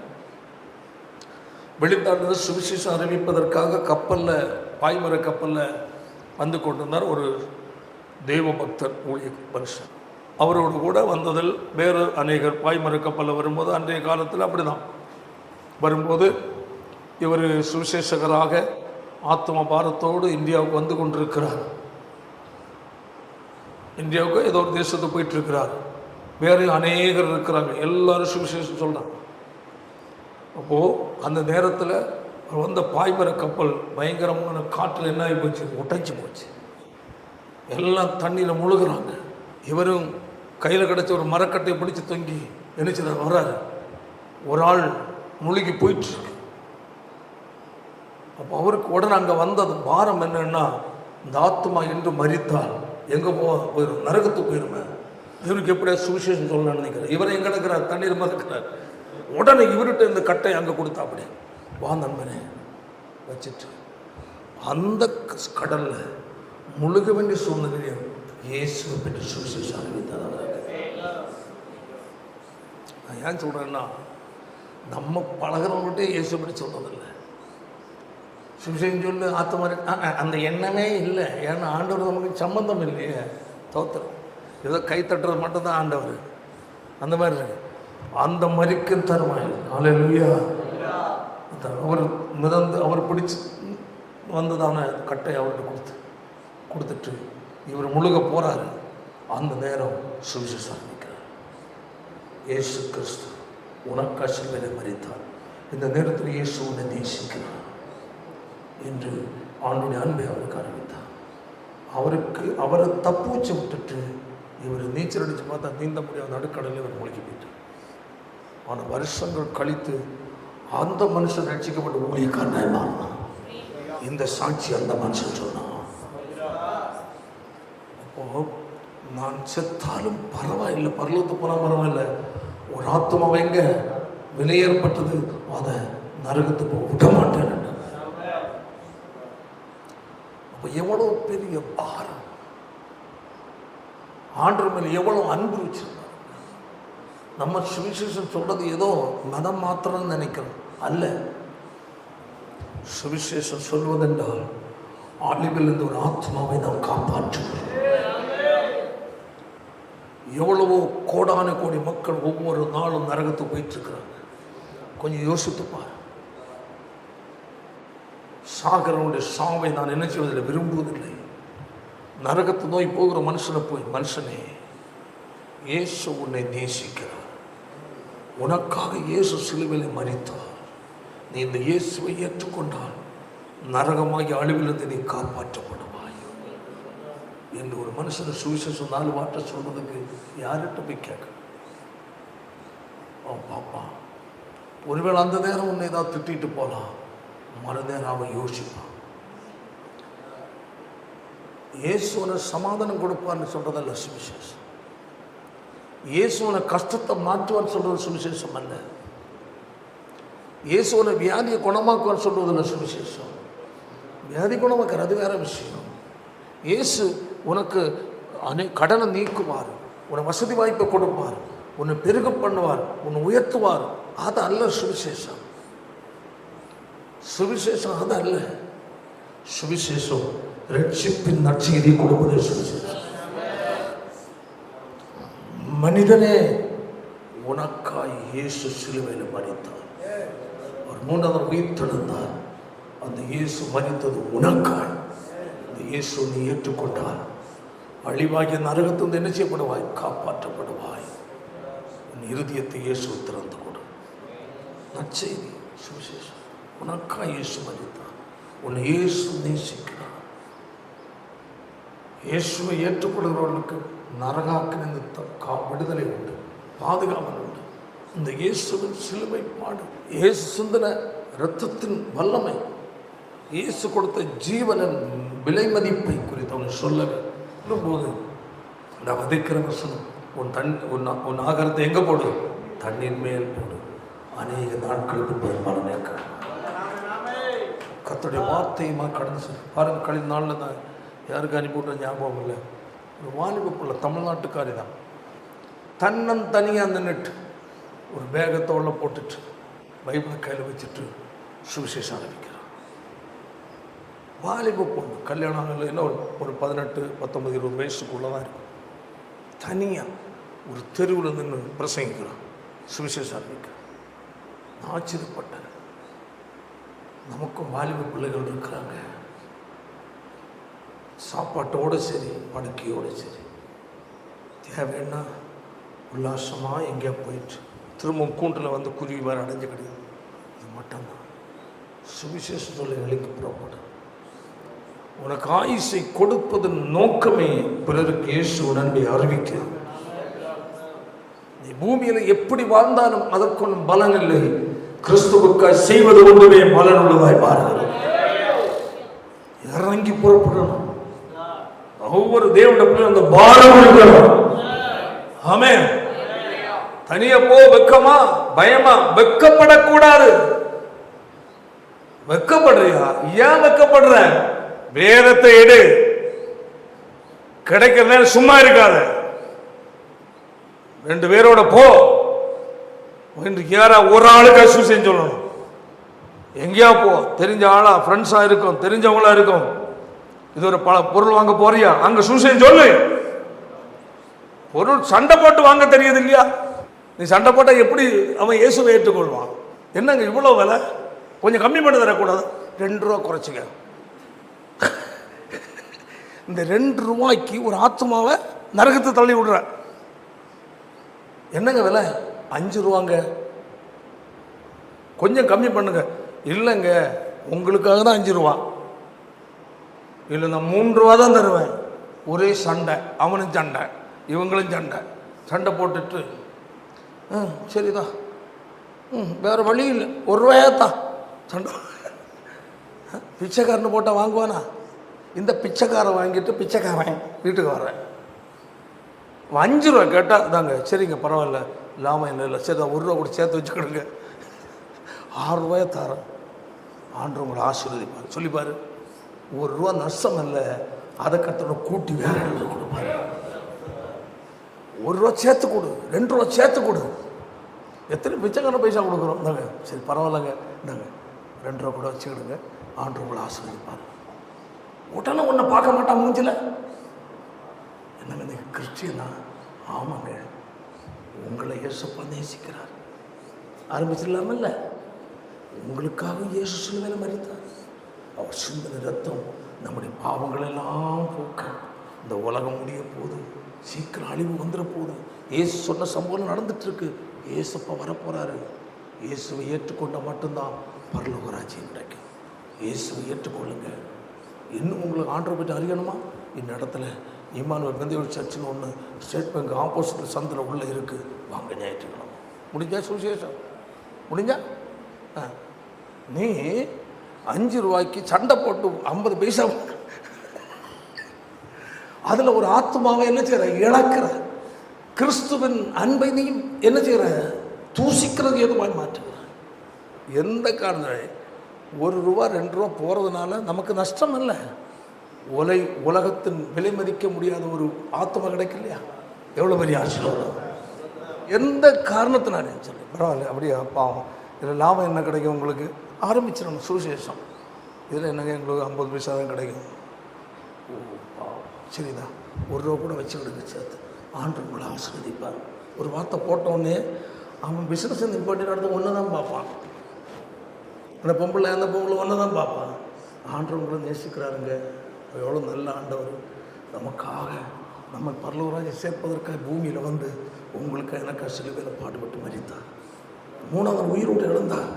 வெளிநாட்டில் சுவிசேஷம் அறிவிப்பதற்காக கப்பலில், பாய்மர கப்பலில் வந்து கொண்டிருந்தார் ஒரு தெய்வ பக்தர், ஊழிய மனுஷன். அவரோடு கூட வந்ததில் வேறு அநேகர் பாய்மர கப்பலில் வரும்போது, அன்றைய காலத்தில் அப்படி தான் வரும்போது இவர் சுவிசேஷகராக ஆத்ம பாரத்தோடு இந்தியாவுக்கு வந்து கொண்டிருக்கிறார். இந்தியாவுக்கு ஏதோ ஒரு தேசத்துக்கு போயிட்டுருக்கிறார். வேறு அநேகர் இருக்கிறாங்க, எல்லாரும் சுவிசேஷம் சொல்கிறாங்க. அப்போது அந்த நேரத்தில் வந்த பாய்மர கப்பல் பயங்கரமான காற்றில் என்ன ஆகி போச்சு, உடைச்சி போச்சு. எல்லாம் தண்ணியில் முழுகிறாங்க. இவரும் கையில் கிடச்ச ஒரு மரக்கட்டையை பிடிச்சி தொங்கி நினைச்சுதான் வர்றாரு. ஒரு ஆள் முழுகி போயிட்டுருக்கு. அப்போ அவருக்கு உடனே அங்கே வந்தது பாரம் என்னன்னா, இந்த ஆத்மா என்று மரித்தால் எங்கே போயிடும், நரகத்துக்கு போயிருமே. இவருக்கு எப்படியா சுவிசேஷம் சொல்லலாம்னு நினைக்கிறார். இவரை எங்கே இருக்கிறார், தண்ணீர் மறக்கிறார். உடனே இவர்கிட்ட இந்த கட்டை அங்கே கொடுத்தா, அப்படி வா நண்பனே வச்சுட்டு அந்த கடலில் முழுக வேண்டிய சூழ்நிலையும் இயேசுவை பற்றி சுவிசேஷம் அறிவித்தார். நான் ஏன் சொல்கிறேன்னா, நம்ம பழகிறவங்கள்ட்டே இயேசு பற்றி சொல்கிறதில்லை. சுவிசேஷம் சொல்லு ஆத்மாரி அந்த எண்ணமே இல்லை. ஏன்னா ஆண்டவர் நமக்கு சம்பந்தம் இல்லையே. தோத்திரம் ஏதோ கை தட்டுறது மட்டும்தான் ஆண்டவர். அந்த மாதிரி இருக்கு. அந்த மரிக்கும் தருவாய். அல்லேலூயா. அவர் மிதந்து அவர் பிடிச்சி வந்ததான கட்டை அவர்கிட்ட கொடுத்துட்டு இவர் முழுக போகிறாரு. அந்த நேரம் சுவிசேஷம் ஆரம்பிக்கிறார். இயேசு கிறிஸ்து உனக்காக சிலுவையிலே மரித்தார். இந்த நேரத்தில் இயேசு உன்னை நேசிக்கிறார் என்று ஆண்டுடைய அன்பை அவருக்கு ஆரம்பித்தார். அவரை தப்பு வச்சு விட்டுட்டு இவர் நீச்சல் அடித்து பார்த்தா நீந்த முடியாத நடுக்கடலில் இவர் முழுகி போயிட்டார். ஆனால் வருஷங்கள் கழித்து அந்த மனுஷன் ரட்சிக்கப்பட்ட ஊழியக்காரனாய் மாறினான். இந்த சாட்சி அந்த மனுஷன் சொன்னான். அப்போ நான் செத்தாலும் பரவாயில்லை, பரலோகத்துக்கு போனால் பரவாயில்லை, ஒரு ஆத்மாவை எங்க விலையேற்பட்டது, அதை நரகத்துக்கு விட மாட்டேன். அப்போ எவ்வளோ பெரிய பாரம், ஆண்டவர் மேல் எவ்வளோ அன்பு வச்சிருந்தார். நம்ம சுவிசேஷம் சொல்றது ஏதோ மதம் மாத்திரம் நினைக்கிறோம் அல்ல. சுவிசேஷம் சொல்வதென்றால் ஆலிவில் இருந்து ஒரு ஆத்மாவை நாம் காப்பாற்றுகிறோம். எவ்வளவோ கோடான கோடி மக்கள் ஒவ்வொரு நாளும் நரகத்துக்கு போயிட்டு இருக்கிறாங்க. கொஞ்சம் யோசித்துப்பார். சாகரனுடைய சாவை நான் என்ன செய்வதில்லை, விரும்புவதில்லை. நரகத்து நோய் போகிற மனுஷனை போய், மனுஷனே இயேசு உன்னை நேசிக்கிறார், உனக்காக இயேசு சிலுவையில் மரித்தார், நீ இந்த இயேசுவை ஏற்றுக்கொண்டால் நரகமாகி அழிவிலிருந்து நீ காப்பாற்றப்படுவாய் என்று ஒரு மனுஷனை சுவிசேஷம் 4 வார்த்தை சொல்றதுக்கு யார்கிட்ட போய் கேட்க? அவன் பாப்பா ஒருவேளை அந்த நேரம் உன்னை ஏதாவது திட்டிட்டு போகலாம். மறுநேரம் அவன் யோசிப்பான். இயேசுவனை சமாதானம் கொடுப்பான்னு சொல்றதல்ல சுவிசேஷம். இயேசுவனை கஷ்டத்தை மாற்றுவான்னு சொல்றது சுவிசேஷம் அல்ல. இயேசுவனை வியாதியை குணமாக்குவான்னு சொல்றதில்ல சுவிசேஷம். வியாதி குணமாக்குற அது வேற விஷயம். இயேசு உனக்கு கடனை நீக்குவார், உன்னை வசதி வாய்ப்பை கொடுப்பார், உன்னை பெருக பண்ணுவார், உன்னை உயர்த்துவார். அது அல்ல சுவிசேஷம். சுவிசேஷம் அது அல்ல. சுவிசேஷம் ரட்சிப்பின் நற்செய்தி கொடுப்பது சுவிசேஷம். மனிதனே, உனக்காய் இயேசு சிலுவையில் மரித்தார், அவர் மூன்றாவது உயிர்த்தெழுந்தார். அந்த இயேசு மரித்தது உனக்காய். அந்த இயேசு நீ ஏற்றுக்கொண்டால் அழிவாகிய நரகத்திலிருந்து என்ன செய்யப்படுவாய்? காப்பாற்றப்படுவாய். உன் இருதயத்தை இயேசு திறந்து கொடு. நற்செய்தி சுவிசேஷம். உனக்காய் இயேசு மரித்தார், உன்னை இயேசு நேசிக்கிறார். இயேசுவை ஏற்றுக்கொள்கிறவர்களுக்கு நரகாக்கினிருந்து விடுதலை உண்டு, பாதுகாவல் உண்டு. இந்த இயேசுவின் சிலுவை பாடு, இயேசு சிந்தின இரத்தத்தின் வல்லமை, இயேசு கொடுத்த ஜீவனின் விலை மதிப்பை குறித்து அவன் சொல்லும் போது நான் வதைக்கிற வசனம், உன் ஆகாரத்தை எங்கே போடு? தண்ணீர் மேல் போடு, அநேக நாட்களுக்கு பெரும்பாலும் கர்த்தருடைய வார்த்தையுமா கடந்து சொல்லி பாருங்கள். கழிந்த நாளில் தான் யாருக்கு அனுப்பிவிட்ட ஞாபகம் இல்லை, ஒரு வாலிப பிள்ளை, தமிழ்நாட்டுக்காரி தான், தனியாக நின்றுட்டு ஒரு பேகத்தோட போட்டுட்டு பைபிளை கையில் வச்சுட்டு சுவிசேஷம் ஆரம்பிக்கிறான். வாலிப பொண்ணு, கல்யாணம் இல்லை, ஒரு 18-19-20 வயசுக்குள்ளே தான் இருக்கும். தனியாக ஒரு தெருவில் நின்று பிரசங்கிக்கிறான், சுவிசேஷம் ஆரம்பிக்கிறான். நான் ஆச்சரியப்பட்டேன். நமக்கும் வாலிப பிள்ளைகள் இருக்கிறாங்க, சாப்பாட்டோடு சரி படுக்கையோடு சரி, தேவைன்னா உல்லாசமாக எங்கேயா போயிட்டு திரும்ப கூண்டில் வந்து குருவி வேறு அடைஞ்சு கிடையாது. இது மட்டும்தான் சுவிசேஷ தொழில்களுக்கு புறப்படும். உனக்கு ஆயுசை கொடுப்பதன் நோக்கமே பிறருக்கு இயேசு நன்மை அறிவிக்க. நீ பூமியில் எப்படி வாழ்ந்தாலும் அதற்கொன்றும் பலன் இல்லை, கிறிஸ்துவுக்காய் செய்வது ஒன்றுமே பலன் உள்ளதாய் மாறுகிறது. இறங்கி புறப்படணும். ஒவ்வொரு தேவனுடைய அந்த பாரம் இருக்கணும். ஆமென். தனியா போ, வெக்கமா பயமா? வெக்கப்படக்கூடாது. வெக்கப்படுறியா? ஏன் வெக்கப்படுற? வேதத்தை எடு, கிடைக்கிற நேரம் சும்மா இருக்காத, 2 பேரோட போ. இன்றைக்கு யாரா ஒரு ஆளுக்கு சுவிசேஷம் சொல்லணும். எங்கேயா போ, தெரிஞ்ச ஆளா, ஃப்ரெண்ட்ஸா இருக்கும், தெரிஞ்சவங்களா இருக்கும். இது ஒரு பொருள் வாங்க போறியா, அங்க சுவிசேஷம் சொல்லு. பொருள் சண்டை போட்டு வாங்க தெரியுது இல்லையா? நீ சண்டை போட்டா எப்படி அவன் இயேசுவை ஏற்றுக்கொள்வான்? என்னங்க இவ்வளோ விலை, கொஞ்சம் கம்மி பண்ணி தரக்கூடாது? 2 ரூபா குறைச்சிக்க. இந்த 2 ரூபாய்க்கு ஒரு ஆத்மாவை நரகத்தை தள்ளி விடுற. என்னங்க விலை? 5 ரூபாங்க, கொஞ்சம் கம்மி பண்ணுங்க. இல்லைங்க, உங்களுக்காக தான் 5 ரூபா. இல்லை, நான் 3 ரூபா தான் தருவேன். ஒரே சண்டை, அவனும் சண்டை, இவங்களும் சண்டை. சண்டை போட்டுட்டு சரிதான், வேறு வழி இல்லை, 1 ரூபாயாத்தான் சண்டை. பிச்சைக்காரன்னு போட்டால் வாங்குவானா? இந்த பிச்சைக்காரன் வாங்கிட்டு பிச்சைக்காரன் வீட்டுக்கு வரேன். 5 ரூபா கேட்டால் தாங்க, சரிங்க பரவாயில்ல, லாபம் இல்லை, சரி 1 ரூபா கூட சேர்த்து வச்சுக்கிடுங்க, 6 ரூபாயை தரேன், ஆண்டு உங்களை ஆசீர்வதிப்பார். சொல்லிப்பார். 1 ரூபா நஷ்டம் இல்லை, அதை கட்டண கூட்டி வேற கொடுப்பாரு. 1 ரூபா சேர்த்து கொடு, 2 ரூபா சேர்த்து கொடு. எத்தனை பிச்சைக்கான பைசா கொடுக்குறோம்? இந்தாங்க, சரி பரவாயில்லைங்க, இந்தாங்க 2 ரூபா கூட வச்சுக்கிடுங்க, ஆண்டு உங்களை ஆசீர்வதிப்பார். உடனே ஒன்றை பார்க்க மாட்டான் மூஞ்சில். என்னங்க இந்த கிறிஸ்டியனா? ஆமாங்க, உங்களை இயேசுப்பா நேசிக்கிறார். ஆரம்பிச்சிடலாமல்ல? உங்களுக்காக இயேசு சிலுவையில் மரித்தார். அவர் சிந்தின ரத்தம் நம்முடைய பாவங்களெல்லாம் போக்க. இந்த உலகம் முடிய போகுது, சீக்கிரம் அழிவு வந்துட போகுது. இயேசு சொன்ன சம்பவம் நடந்துட்டுருக்கு. இயேசுப்பா வரப்போகிறாரு. இயேசுவை ஏற்றுக்கொண்ட மட்டும்தான் பரலோக ராஜ்யம் கிடைக்கும். இயேசுவை ஏற்றுக்கொள்ளுங்க. இன்னும் உங்களுக்கு ஆண்டரை பற்றி அறியணுமா? இந்த இடத்துல இமானுவேல் பெந்தேகோஸ்தே சர்ச்சுன்னு ஒன்று ஸ்டேட் பேங்க் ஆப்போசிட்டில் சந்தில் உள்ளே இருக்குது. வாங்க, ஞாயிற்றுக்கிழமை முடிஞ்சா சுவிசேஷம் முடிஞ்சா. நீ 5 ரூபாய்க்கு சண்டை போட்டு 50 பைசா அதில் ஒரு ஆத்மாவை என்ன செய்கிற, இழக்கிற. கிறிஸ்துவின் அன்பை நீ என்ன செய்கிற, தூசிக்கிறது எதுவாய் மாற்றுகிற. எந்த காரணம் 1 ரூபா 2 ரூபா போகிறதுனால நமக்கு நஷ்டம் இல்லை. உலகத்தின் விலை மதிக்க முடியாத ஒரு ஆத்மா கிடைக்கலையா? எவ்வளோ பெரிய ஆசீர்வாதம். எந்த காரணத்தினாலும் சொல்லி பரவாயில்ல, அப்படியா பாவம், இதில் லாபம் என்ன கிடைக்கும் உங்களுக்கு? ஆரம்பிச்சிடணும் சுவிசேஷம். இதில் என்னங்க எங்களுக்கு 50 பைசா தான் கிடைக்கும். ஓ பாவம், சரிதான், 1 ரூபா கூட வச்சு விடுங்க சேர்த்து, ஆண்டு உங்களை ஆசீர்வதிப்பார். ஒரு வார்த்தை போட்டோடனே அவன் பிஸ்னஸ் இம்பார்ட்டன் அடுத்து ஒன்று தான் பார்ப்பான். அந்த பொம்பளை ஒன்று தான் பார்ப்பான். ஆண்டு உங்களை நேசிக்கிறாருங்க, எவ்வளோ நல்ல ஆண்டவர், நமக்காக நம்ம பரலோகராஜை சேர்ப்பதற்காக பூமியில் வந்து உங்களுக்கு எனக்கு சிலுவையில் பாடுபட்டு மரித்தார். 3வது உயிரோடு இழந்தார்,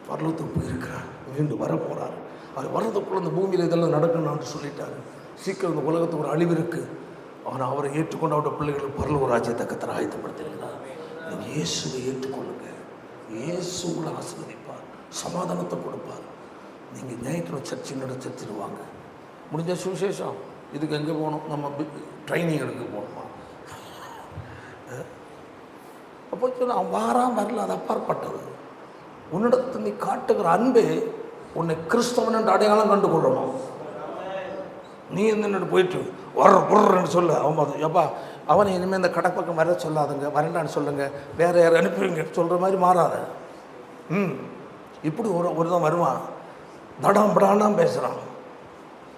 பரலோகத்துக்கு போயிருக்கிறார், மீண்டும் வரப்போகிறார். அது வர்றதுக்குள்ள இந்த பூமியில் இதெல்லாம் நடக்கணும்னு சொல்லிட்டாரு. சீக்கிரம் இந்த உலகத்துக்கு ஒரு அழிவு இருக்குது. ஆனால் அவரை ஏற்றுக்கொண்டு அவருடைய பிள்ளைகளுக்கு பரலோக ராஜ்யத்தை கர்த்தர் ஆயத்தப்படுத்தியிருக்கிறார். நீங்கள் இயேசுவை ஏற்றுக்கொள்ளுங்க, இயேசு உங்களை ஆசீர்வதிப்பார், சமாதானத்தை கொடுப்பார். நீங்கள் ஞாயிற்றுக்கிழமை சர்ச்சில் வாங்க. முடிஞ்ச சுவிசேஷம் இதுக்கு எங்கே போகணும்? நம்ம ட்ரைனிங் எடுக்க போகணுமா? அப்போ சொன்ன அவன் வாரான் வரல, அது அப்பாற்பட்டது. உன்னிடத்து நீ காட்டுகிற அன்பே உன்னை கிறிஸ்தவன் என்று அடையாளம் கண்டு கொள்ளணும். நீ என்னென்னு போயிட்டு வர்றன்னு சொல்ல, அவன் எப்பா அவனை இனிமேல் இந்த கடை பக்கம் வர சொல்லாதுங்க, வரண்டான்னு சொல்லுங்கள், வேறு யாரும் அனுப்புவீங்க சொல்கிற மாதிரி மாறாத. இப்படி ஒரு தான் வருவான், தடம் படான்னு பேசுகிறான்.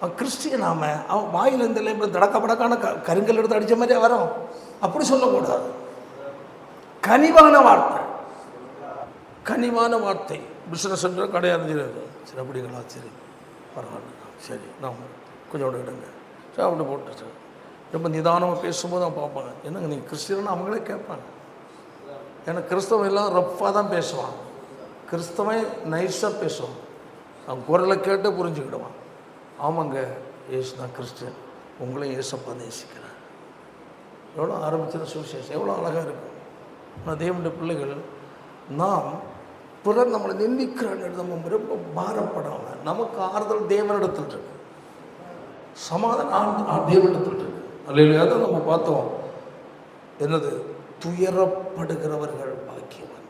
அவன் கிறிஸ்டியன், அவன் வாயில் இந்த லைப்பில் தடக்க படக்கான கருங்கல் எடுத்து அடித்த மாதிரியே வரும். அப்படி சொல்லக்கூடாது. கனிவான வார்த்தை, கனிவான வார்த்தை. பிஸ்னஸ் என்ற கிடையாது. சரி அப்படிங்களா, சரி பரவாயில்ல, சரி நான் கொஞ்சம் விடுங்க சார், அப்படி போட்டு சார். ரொம்ப நிதானமாக பேசும்போது அவன் பார்ப்பாங்க, என்னங்க நீங்கள் கிறிஸ்டியன்னு அவங்களே கேட்பாங்க. ஏன்னா கிறிஸ்தவன் எல்லாம் ரஃப்பாக தான் பேசுவான், கிறிஸ்தவன் நைஸாக பேசுவான். அவன் குரலை கேட்டு புரிஞ்சுக்கிடுவான். ஆமாங்க, ஏசு தான் கிறிஸ்டியன், உங்களையும் ஏசப்பா நேசிக்கிறேன். எவ்வளோ ஆரம்பிச்சிட சுவிசேஷம் எவ்வளோ அழகாக இருக்கும். ஆனால் தேவனுடைய பிள்ளைகள் நாம் பிறர் நம்மளை நிந்திக்கிறான்னு நம்ம ரொம்ப பாரப்படாமல், நமக்கு ஆறுதல் தேவனிடத்தில் இருக்கு, சமாதானம் தேவனிடத்தில் இருக்கு. அல்லையா? தான் நம்ம பார்த்தோம். என்னது? துயரப்படுகிறவர்கள் பாக்கியவான்.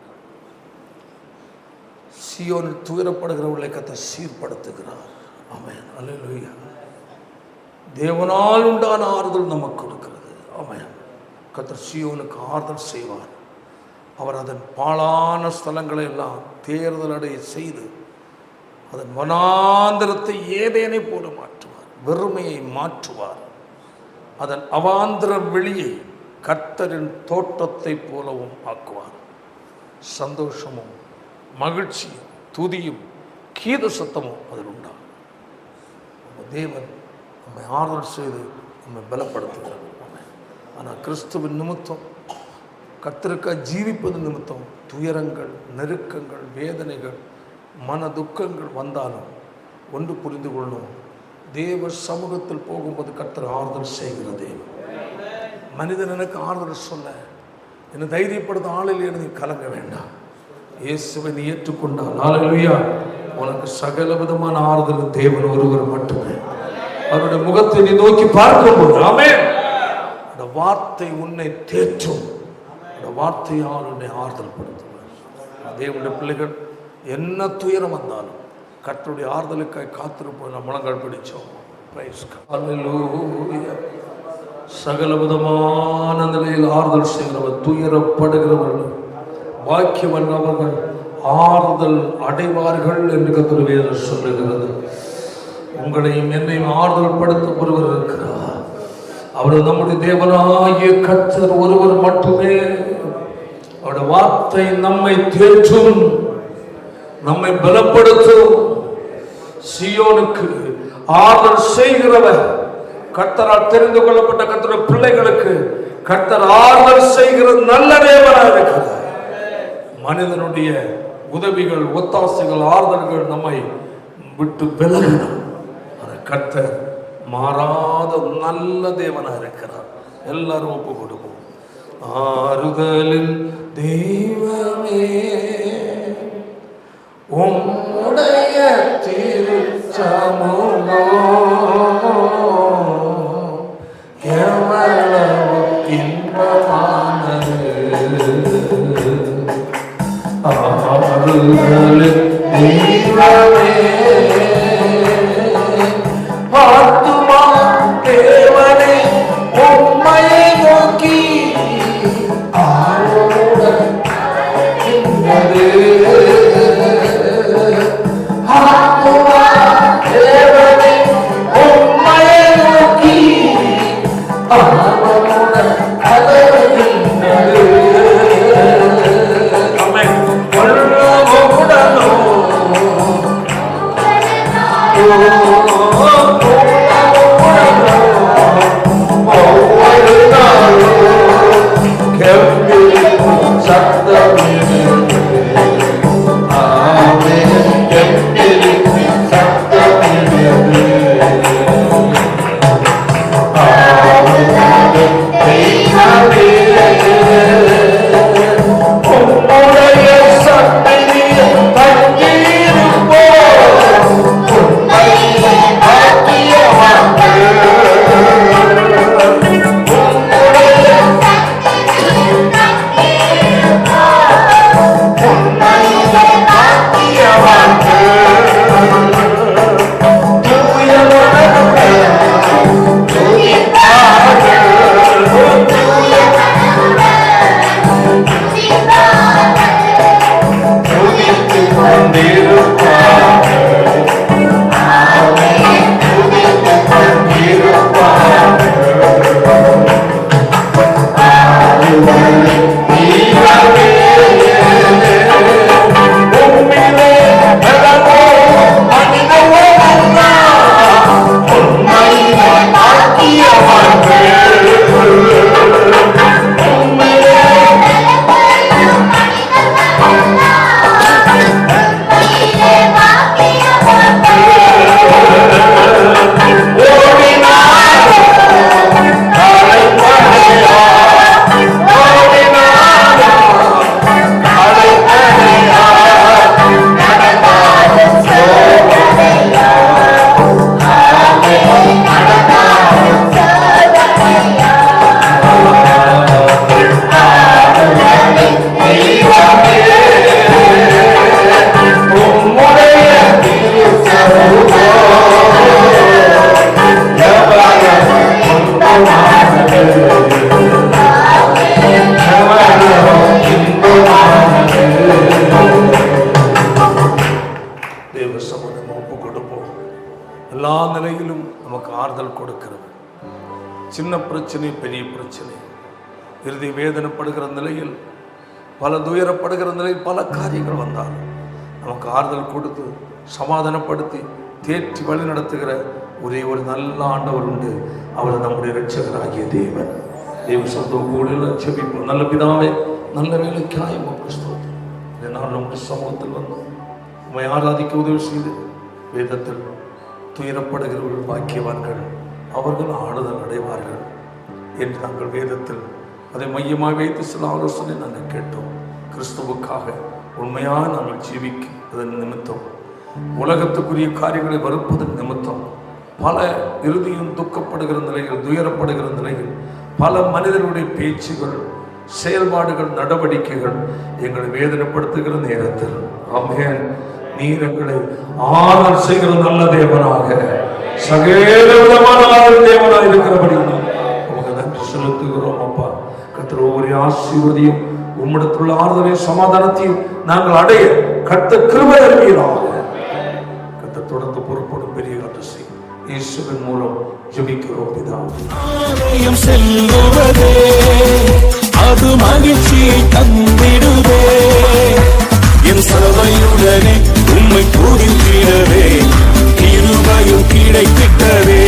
சீயோனில் துயரப்படுகிறவர்களை கர்த்தர் சீர்படுத்துகிறார். ஆமென், அல்லேலூயா. தேவனால் உண்டான ஆறுதல் நமக்கு கொடுக்கிறது. ஆமென். கர்த்தர் சீயோனுக்கு ஆறுதல் செய்வார். அவர் அதன் பாழான ஸ்தலங்களை எல்லாம் தேர்தல் அடைய செய்து அதன் வனாந்திரத்தை ஏதேனை போல மாற்றுவார், வெறுமையை மாற்றுவார். அதன் அவாந்திர வெளியை கர்த்தரின் தோட்டத்தை போலவும் ஆக்குவார். சந்தோஷமும் மகிழ்ச்சியும் துதியும் கீத சத்தமும் அதில் உண்டாகும். தேவன் நம்மை ஆறுதல் செய்து நம்மை பலப்படுத்துகிறார். ஆனால் கிறிஸ்துவின் நிமித்தம், கர்த்தருக்காக ஜீவிப்பது நிமித்தம் துயரங்கள், நெருக்கங்கள், வேதனைகள், மன துக்கங்கள் வந்தாலும் ஒன்று புரிந்து கொள்ளும், தேவ சமூகத்தில் போகும்போது கர்த்தர் ஆறுதல் செய்கிற தேவன். மனிதன் எனக்கு ஆறுதல் சொல்ல, என்னை தைரியப்படுத்த ஆளில் எழுதி கலங்க வேண்டாம். இயேசுவை நீ ஏற்றுக்கொண்டால் ஹல்லேலூயா, உனக்கு சகல விதமான ஆறுதல் தேவன் ஒருவர் மட்டுமே. அவருடைய முகத்தை நீ நோக்கி பார்க்கும்போது ஆமென், அந்த வார்த்தை உன்னை தேற்றும், அந்த வார்த்தையால் உன்னை ஆறுதல் படுத்துவார். தேவனுடைய பிள்ளைகள் என்ன துயரம் வந்தாலும் கர்த்தருடைய ஆறுதலுக்காக காத்திருப்போம். நம்ம முழங்கால் பிடிச்சோம். ஹல்லேலூயா. சகல விதமான நிலையில் ஆறுதல் செய்கிறவர், துயரப்படுகிறவர்கள் பாக்கியவன் அவர்கள் ஆறுதல் அடைவார்கள் என்று கர்த்தர் வேதம் சொல்லுகிறது. உங்களையும் என்னையும் ஆறுதல் படுத்த ஒருவர் இருக்கிறார். அவர் நம்முடைய தேவனாகிய கர்த்தர் ஒருவர் மட்டுமே. அவருடைய வார்த்தை நம்மை தேற்றும், நம்மை பலப்படுத்தும். சீயோனுக்கு ஆறுதல் செய்கிறவர், கர்த்தரால் தெரிந்து கொள்ளப்பட்ட கர்த்தருடைய பிள்ளைகளுக்கு கர்த்தர் ஆறுதல் செய்கிற நல்ல தேவனாக இருக்கிறார். மனிதனுடைய உதவிகள், ஒத்தாசைகள், ஆறுதல்கள் நம்மை விட்டு விலகணும். கர்த்தர் மாறாத நல்ல தேவனாக இருக்கிறார். எல்லாரும் ஒப்பு கொடுப்போம். ஆறுதலின் தெய்வமே உம்முடைய உடைய திருச்சமூகம் எவ்வளவு இன்பமானது. ஆறுதலின் தெய்வமே ஆத்துமா தேவனே உம்மையை நோக்கி ஆர்வமுடன் நின்றது. ஆத்துமா தேவனே உம்மையை நோக்கி ஆர்வமுடன் அலைகின்றது. ஆமென். உள்ளமுடனோ ஒவ்வொரு நாளும் கெம்பிக்கும் சத்தம் எல்லா நிலையிலும் நமக்கு ஆறுதல் கொடுக்கிறது. சின்ன பிரச்சனை, பெரிய பிரச்சனை, இறுதி வேதனைப்படுகிற நிலையில், பல துயரப்படுகிற நிலையில் பல காரியங்கள் வந்தாலும் நமக்கு ஆறுதல் கொடுத்து சமாதானப்படுத்தி தேற்றி வழி நடத்துகிற ஒரே ஒரு நல்ல ஆண்டவர் உண்டு. அவர் நம்முடைய இரட்சகராகிய தேவன். தேவ சொந்த கூடையில் செபிப்போம். நல்ல பிதாவே, நல்ல வேலைக்காய் ஸ்தோத்திரம். இதனால் நம்முடைய சமூகத்தில் வந்தோம், உம்மை ஆராதிக்க உதவி செய்து வேதத்தில் துயரப்படுகிறவர்கள் பாக்கியவான்கள், அவர்கள் ஆறுதல் அடைவார்கள் என்று நாங்கள் வேதத்தில் அதை மையமாக வைத்து சில ஆலோசனை நாங்கள் கேட்டோம். கிறிஸ்துவுக்காக உண்மையாக நாங்கள் ஜீவிப்பதன் நிமித்தம், உலகத்துக்குரிய காரியங்களை மறுப்பதன் நிமித்தம், பல இறுதியும் துக்கப்படுகிற நிலையில், துயரப்படுகிற நிலையில், பல மனிதர்களுடைய பேச்சுகள், செயல்பாடுகள், நடவடிக்கைகள் எங்களை வேதனைப்படுத்துகிற நேரத்தில், ஆமென், நீர் எங்களை ஆறுதல் செய்கிற நல்ல தேவனாக, சகல விதமான ஆறுதல் தேவனாக இருக்கிறபடி உமக்கு நன்றி செலுத்துகிறோம். அப்பா, கர்த்தர் ஒவ்வொரு ஆசீர்வதியும் உம்மிடத்துள்ள ஆறுதலை சமாதானத்தையும் நாங்கள் அடைய கர்த்தர் கிருபை அருள்வீராக. கர்த்தர் தொடர்ந்து பொறுப்படும் பெரிய காரியம் செய்யும். இயேசுவின் மூலம் ஜெபிக்கிறோம் பிதாவே. ஆலயம் செல்லுவதே அது மகிழ்ச்சியை தந்திடுவே, என் சபையுடனே உம்மை துதித்திடவே கிருபையும் கிடைத்திட்டதே,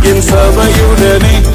என் சபையுடனே